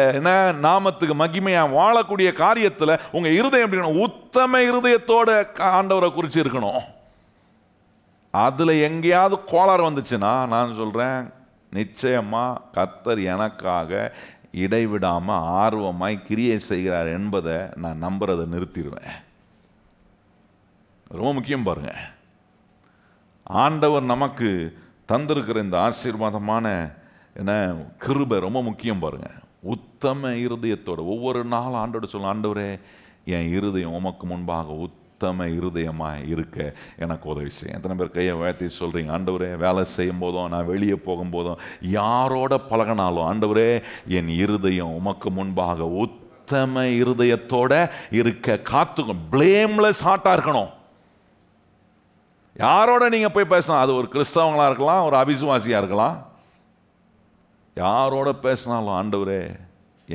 நாமத்துக்கு மகிமையா வாழக்கூடிய காரியத்தில் உங்க இருதயம் எப்படி இருக்கணும்? உத்தம இருதயத்தோட ஆண்டவரை குறித்து இருக்கணும். அதுல எங்கேயாவது கோளாறு வந்துச்சுன்னா நான் சொல்றேன், நிச்சயமா கர்த்தர் எனக்காக இடைவிடாம ஆர்வமாய் கிரியை செய்கிறார் என்பதை நான் நம்புறதை நிறுத்திடுவேன். ரொம்ப முக்கியம் பாருங்க, ஆண்டவர் நமக்கு தந்திருக்கிற இந்த ஆசீர்வாதமான கிருபை ரொம்ப முக்கியம் பாருங்க. உத்தம இருதயத்தோட ஒவ்வொரு நாளும் ஆண்டோட சொல்ல, ஆண்டவரே என் இருதயம் உமக்கு முன்பாக உத்தம இருதயமாக இருக்க எனக்கு உதவி செய்யும். எத்தனை பேர் கையை உயர்த்தி சொல்றீங்க, ஆண்டவரே வேலை செய்யும் போதும், நான் வெளியே போகும்போதும், யாரோட பழகினாலும், ஆண்டவரே என் இருதயம் உமக்கு முன்பாக உத்தம இருதயத்தோட இருக்க காத்துக்கும். பிளேம்லெஸ் ஹார்ட்டா இருக்கணும். யாரோட நீங்க போய் பேசலாம், அது ஒரு கிறிஸ்தவங்களா இருக்கலாம், ஒரு அவிசுவாசியா இருக்கலாம், யாரோட பேசினாலும் ஆண்டவரே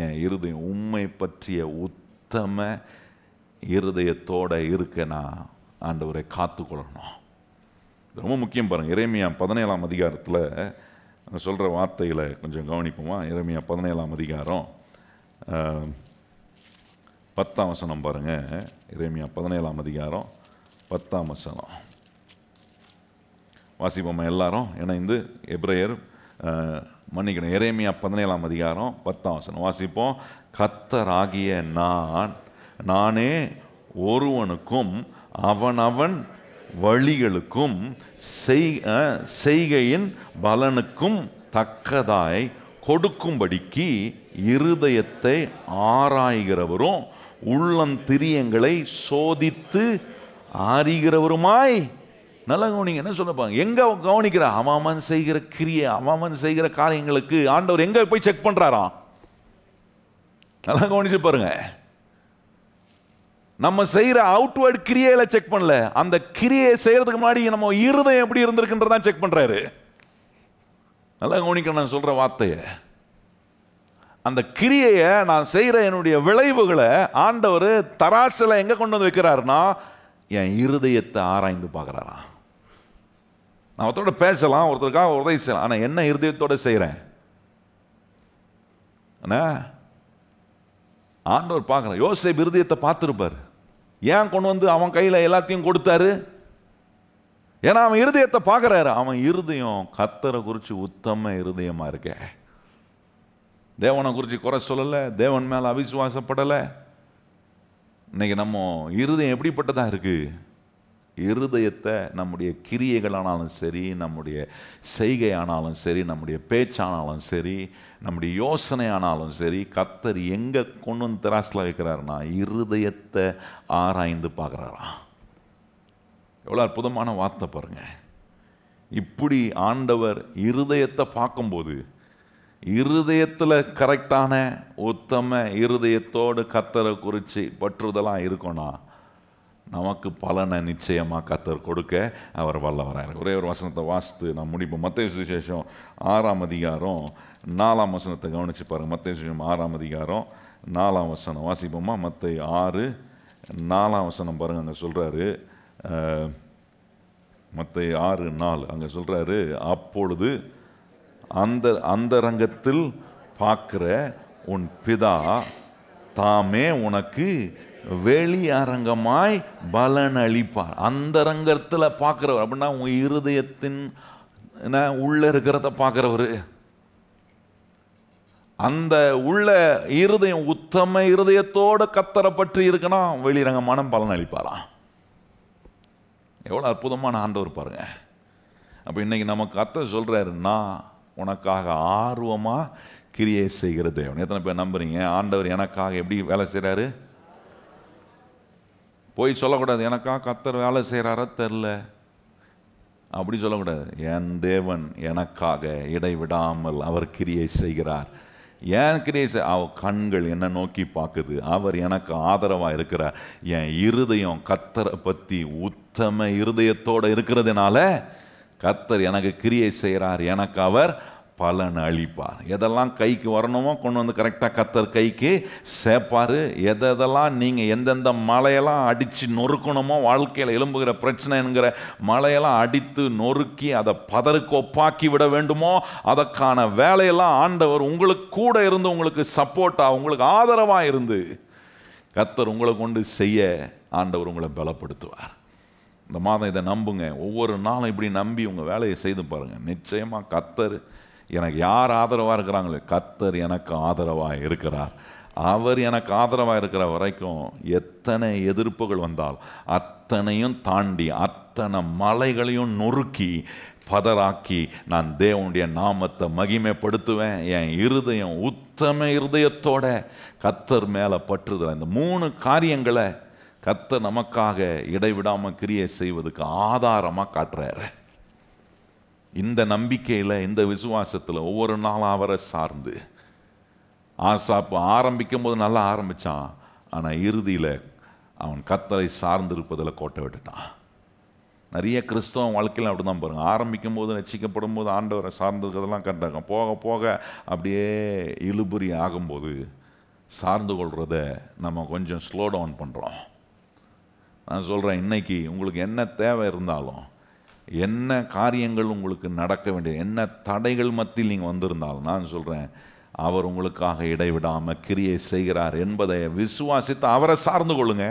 என் இருதயம் உம்மை பற்றிய உத்தம இருதயத்தோட இருக்க நான் ஆண்டவரை காத்துக்கொள்ளணும். ரொம்ப முக்கியம் பாருங்க. எரேமியா 17ஆம் அதிகாரத்தில் சொல்ற வார்த்தைகளை கொஞ்சம் கவனிப்போமா? எரேமியா 17ஆம் அதிகாரம் 10ஆம் வசனம் பாருங்க. எரேமியா 17ஆம் அதிகாரம் 10ஆம் வசனம் வாசிப்போமா எல்லாரும் இணைந்து? எபிரேயர் மன்னிக்கணும், எரேமியா 17ஆம் அதிகாரம் 10ஆம் வசனம் வாசிப்போம். கர்த்தராகிய நானே ஒருவனுக்கும் அவனவன் வழிகளுக்கும் செய்கையின் பலனுக்கும் தக்கதாய் கொடுக்கும்படிக்கு இருதயத்தை ஆராய்கிறவரும் உள்ளந்திரியங்களை சோதித்து அறிகிறவருமாய். நல்லா கவனிங்க, என்ன சொல்லப்பாங்க, எங்க கவனிக்கிற அவன் செய்கிற கிரியை, அவன் செய்கிற காரியங்களுக்கு ஆண்டவர் எங்க போய் செக் பண்றாராம்? நல்லா கவனிச்சு பாருங்க. நம்ம செய்யற அவுட்வர்ட் கிரியையில செக் பண்ணல, அந்த கிரியை செய்யறதுக்கு முன்னாடி நம்ம இருதயம் எப்படி இருந்திருக்குன்றதான் செக் பண்றாரு. நல்லா கவனிக்க நான் சொல்ற வார்த்தைய. அந்த கிரியையை நான் செய்யற என்னுடைய விளைவுகளை ஆண்டவர் தராசுல எங்க கொண்டு வந்து வைக்கிறாருன்னா என் இருதயத்தை ஆராய்ந்து பார்க்கிறாரா. நான் ஒருத்தரோட பேசலாம், ஒருத்தருக்காக உதவி செய்யலாம், ஆனா என்ன இருதயத்தோட செய்யறேன் ஆண்டவர் பார்க்குறார். யோசேப்பு இருதயத்தை பார்த்துருப்பார். ஏன் கொண்டு வந்து அவன் கையில் எல்லாத்தையும் கொடுத்தாரு? ஏன்னா அவன் இருதயத்தை பார்க்குறாரு. அவன் இருதயம் கர்த்தரை குறித்து உத்தம இருதயமாக இருக்க, தேவனை குறித்து குறை சொல்லலை, தேவன் மேலே அவிசுவாசப்படலை. இன்னைக்கு நம்ம இருதயம் எப்படிப்பட்டதாக இருக்கு? இருதயத்தை நம்முடைய கிரியைகளானாலும் சரி, நம்முடைய செய்கையானாலும் சரி, நம்முடைய பேச்சானாலும் சரி, நம்முடைய யோசனை ஆனாலும் சரி, கர்த்தர் எங்க கொண்டு வந்து தராசில் வைக்கிறாருன்னா இருதயத்தை ஆராய்ந்து பார்க்குறாரா. எவ்வளோ அற்புதமான வார்த்தை பாருங்க. இப்படி ஆண்டவர் இருதயத்தை பார்க்கும்போது, இருதயத்தில் கரெக்டான உத்தம இருதயத்தோடு கர்த்தரை குறித்து பற்றுதலாக இருக்கும்னா நமக்கு பலனை நிச்சயமாக கர்த்தர் கொடுக்க அவர் வல்லவராக. ஒரே ஒரு வசனத்தை வாசித்து நான் முடிப்போம். மத்தேயு சுவிசேஷம் 6ஆம் அதிகாரம் 4ஆம் வசனத்தை கவனித்து பாருங்கள். மத்தேயு சுவிசேஷம் 6ஆம் அதிகாரம் 4ஆம் வசனம் வாசிப்போமா? மத்தேயு 6:4 வசனம் பாருங்க. அங்கே சொல்றாரு, மத்தேயு 6:4 அங்கே சொல்றாரு, அப்பொழுது அந்தரங்கத்தில் பார்க்கிற உன் பிதா தாமே உனக்கு வெளியரங்கமாய் பலன் அளிப்பார். அந்தரங்கத்தில் பார்க்கிறவர் அப்படின்னா உங்க இருதயத்தின் உள்ள இருக்கிறத பார்க்கிறவர். அந்த உள்ள இருதயம் உத்தம இருதயத்தோட கர்த்தரை பற்றி இருக்கணும், வெளியரங்கமான பலன் அளிப்பாராம். எவ்வளோ அற்புதமான ஆண்டவர் பாருங்க. அப்போ இன்னைக்கு நமக்கு கர்த்தர் சொல்றாரு, நான் உனக்காக ஆர்வமாக கிரியை செய்கிற தேவன். எத்தனை பேர் நம்புறீங்க ஆண்டவர் எனக்காக எப்படி வேலை செய்கிறாரு? போய் சொல்லக்கூடாது, எனக்காக கர்த்தர் வேலை செய்கிறாரா தெரில அப்படி சொல்லக்கூடாது. என் தேவன் எனக்காக இடைவிடாமல் அவர் கிரியை செய்கிறார். ஏன் கிரியை அவர் கண்கள் என்ன நோக்கி பார்க்குது, அவர் எனக்கு ஆதரவாக இருக்கிறார். என் இருதயம் கர்த்தரை பற்றி உத்தம இருதயத்தோடு இருக்கிறதுனால கர்த்தர் எனக்கு கிரியை செய்கிறார், எனக்கு அவர் பலன் அளிப்பார். எதெல்லாம் கைக்கு வரணுமோ கொண்டு வந்து கரெக்டாக கர்த்தர் கைக்கு சேர்ப்பார். எதெல்லாம் நீங்கள் எந்தெந்த மலையெல்லாம் அடித்து நொறுக்கணுமோ, வாழ்க்கையில் எழும்புகிற பிரச்சனைங்கிற மலையெல்லாம் அடித்து நொறுக்கி அதை பதருக்கு ஒப்பாக்கி விட வேண்டுமோ, அதற்கான வேலையெல்லாம் ஆண்டவர் உங்களுக்கு கூட இருந்து உங்களுக்கு சப்போர்ட்டாக உங்களுக்கு ஆதரவாக இருந்து கர்த்தர் உங்களை கொண்டு செய்ய ஆண்டவர் உங்களை பலப்படுத்துவார். இந்த மாதம் இதை நம்புங்க. ஒவ்வொரு நாளும் இப்படி நம்பி உங்கள் வேலையை செய்து பாருங்கள். நிச்சயமாக கர்த்தர் எனக்கு யார் ஆதரவாக இருக்கிறாங்களே, கர்த்தர் எனக்கு ஆதரவாக இருக்கிறார். அவர் எனக்கு ஆதரவாக இருக்கிற வரைக்கும் எத்தனை எதிர்ப்புகள் வந்தால் அத்தனையும் தாண்டி அத்தனை மலைகளையும் நொறுக்கி பதராக்கி நான் தேவனுடைய நாமத்தை மகிமைப்படுத்துவேன். என் இருதயம் உத்தம இருதயத்தோட கர்த்தர் மேலே பற்றுதல். இந்த 3 காரியங்களை கர்த்தர் நமக்காக இடைவிடாமல் கிரியை செய்வதுக்கு ஆதாரமாக காட்டுறாரு. இந்த நம்பிக்கையில், இந்த விசுவாசத்தில் ஒவ்வொரு நாளும் அவரை சார்ந்து, ஆசாப்பு ஆரம்பிக்கும் போது நல்லா ஆரம்பித்தான், ஆனால் இறுதியில் அவன் கர்த்தரை சார்ந்திருப்பதில் கோட்டை விட்டுட்டான். நிறைய கிறிஸ்தவ வாழ்க்கையில் அப்படி தான் பாருங்கள். ஆரம்பிக்கும் போது ரட்சிக்கப்படும் போது ஆண்டவரை சார்ந்திருக்கிறதெல்லாம் கரெக்டாக போக போக அப்படியே இழுபறி ஆகும்போது சார்ந்து கொள்கிறத நம்ம கொஞ்சம் ஸ்லோ டவுன் பண்ணுறோம். நான் சொல்கிறேன், இன்னைக்கு உங்களுக்கு என்ன தேவை இருந்தாலும், என்ன காரியங்கள் உங்களுக்கு நடக்க வேண்டிய, என்ன தடைகள் மத்தியில் நீங்கள் வந்திருந்தாலும், நான் சொல்கிறேன், அவர் உங்களுக்காக இடைவிடாமல் கிரியை செய்கிறார் என்பதை விசுவாசித்து அவரை சார்ந்து கொள்ளுங்க.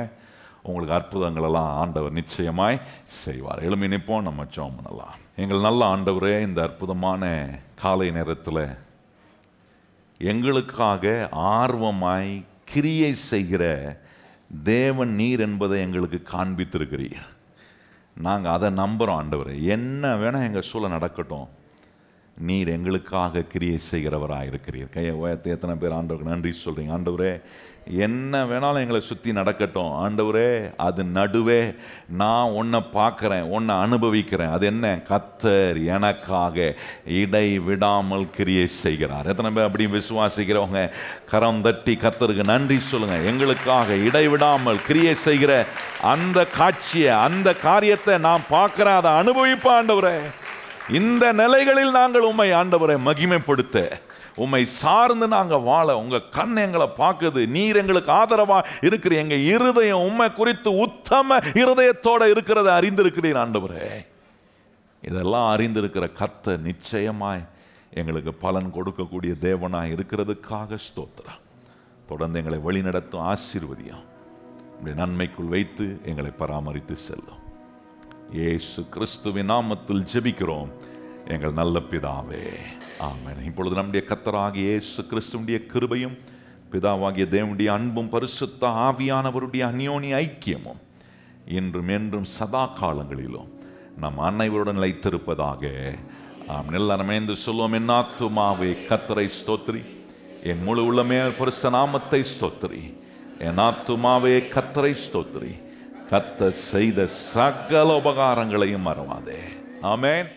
உங்களுக்கு அற்புதங்களெல்லாம் ஆண்டவர் நிச்சயமாய் செய்வார். எழுமி நிற்போம், நம்ம ஜெபம் பண்ணலாம். எங்கள் நல்ல ஆண்டவரே, இந்த அற்புதமான காலை நேரத்தில் எங்களுக்காக ஆர்வமாய் கிரியை செய்கிற தேவன் நீர் என்பதை எங்களுக்கு காண்பித்திருக்கிறீர். நாங்கள் அதை நம்புகிறோம் ஆண்டவரே. என்ன வேணால் எங்கள் சூழல் நடக்கட்டும், நீர் எங்களுக்காக கிரியை செய்கிறவராக இருக்கிறீர். கையை உயர்த்தி எத்தனை பேர் ஆண்டவருக்கு நன்றி சொல்கிறீங்க? ஆண்டவரே, என்ன வேணாலும் எங்களை சுற்றி நடக்கட்டும் ஆண்டவரே, அது நடுவே நான் உன்னை பார்க்குறேன், உன்னை அனுபவிக்கிறேன். அது என்ன? கர்த்தர் எனக்காக இடை விடாமல் கிரியை செய்கிறார். எத்தனை பேர் அப்படி விசுவாசிக்கிறவங்க கரம் தட்டி கர்த்தருக்கு நன்றி சொல்லுங்கள். எங்களுக்காக இடைவிடாமல் கிரியை செய்கிற அந்த காட்சியை, அந்த காரியத்தை நான் பார்க்குறேன், அதை அனுபவிப்பேன் ஆண்டவரே. இந்த நிலைகளில் நாங்கள் உம்மை ஆண்டவரை மகிமைப்படுத்த, உம்மை சார்ந்து நாங்கள் வாழ உங்கள் கண் எங்களை பார்க்குது. நீர் எங்களுக்கு ஆதரவாக இருக்கிற எங்கள் இருதயம் உம்மை குறித்து உத்தம இருதயத்தோடு இருக்கிறத அறிந்திருக்கிறீர் ஆண்டவரே. இதெல்லாம் அறிந்திருக்கிற கர்த்தர் நிச்சயமாய் எங்களுக்கு பலன் கொடுக்கக்கூடிய தேவனாய் இருக்கிறதுக்காக ஸ்தோத்திரம். தொடர்ந்து எங்களை வழிநடத்தும், ஆசீர்வதியும், உங்களுடைய நன்மைக்குள் வைத்து எங்களை பராமரித்து செல்லும். இயேசு கிறிஸ்துவின் நாமத்தில் ஜெபிக்கிறோம் எங்கள் நல்ல பிதாவே, ஆமென். இப்பொழுது நம்முடைய கர்த்தராகிய இயேசு கிறிஸ்துவினுடைய கிருபையும் பிதாவாகிய தேவனுடைய அன்பும் பரிசுத்த ஆவியானவருடைய அந்யோன்ய ஐக்கியமும் இன்றும் என்றும் சதா காலங்களிலும் நம் அனைவருடன் நிலைத்திருப்பதாக. எல்லாரும் இணைந்து சொல்லுவோம். என் ஆத்துமாவே கர்த்தரை ஸ்தோத்திரி, என் முழு உள்ளமே பரிசுத்த நாமத்தை ஸ்தோத்திரி. என் ஆத்துமாவே கர்த்தரை ஸ்தோத்திரி, கர்த்தர் செய்த சகல உபகாரங்களையும் மறவாதே. ஆமென்.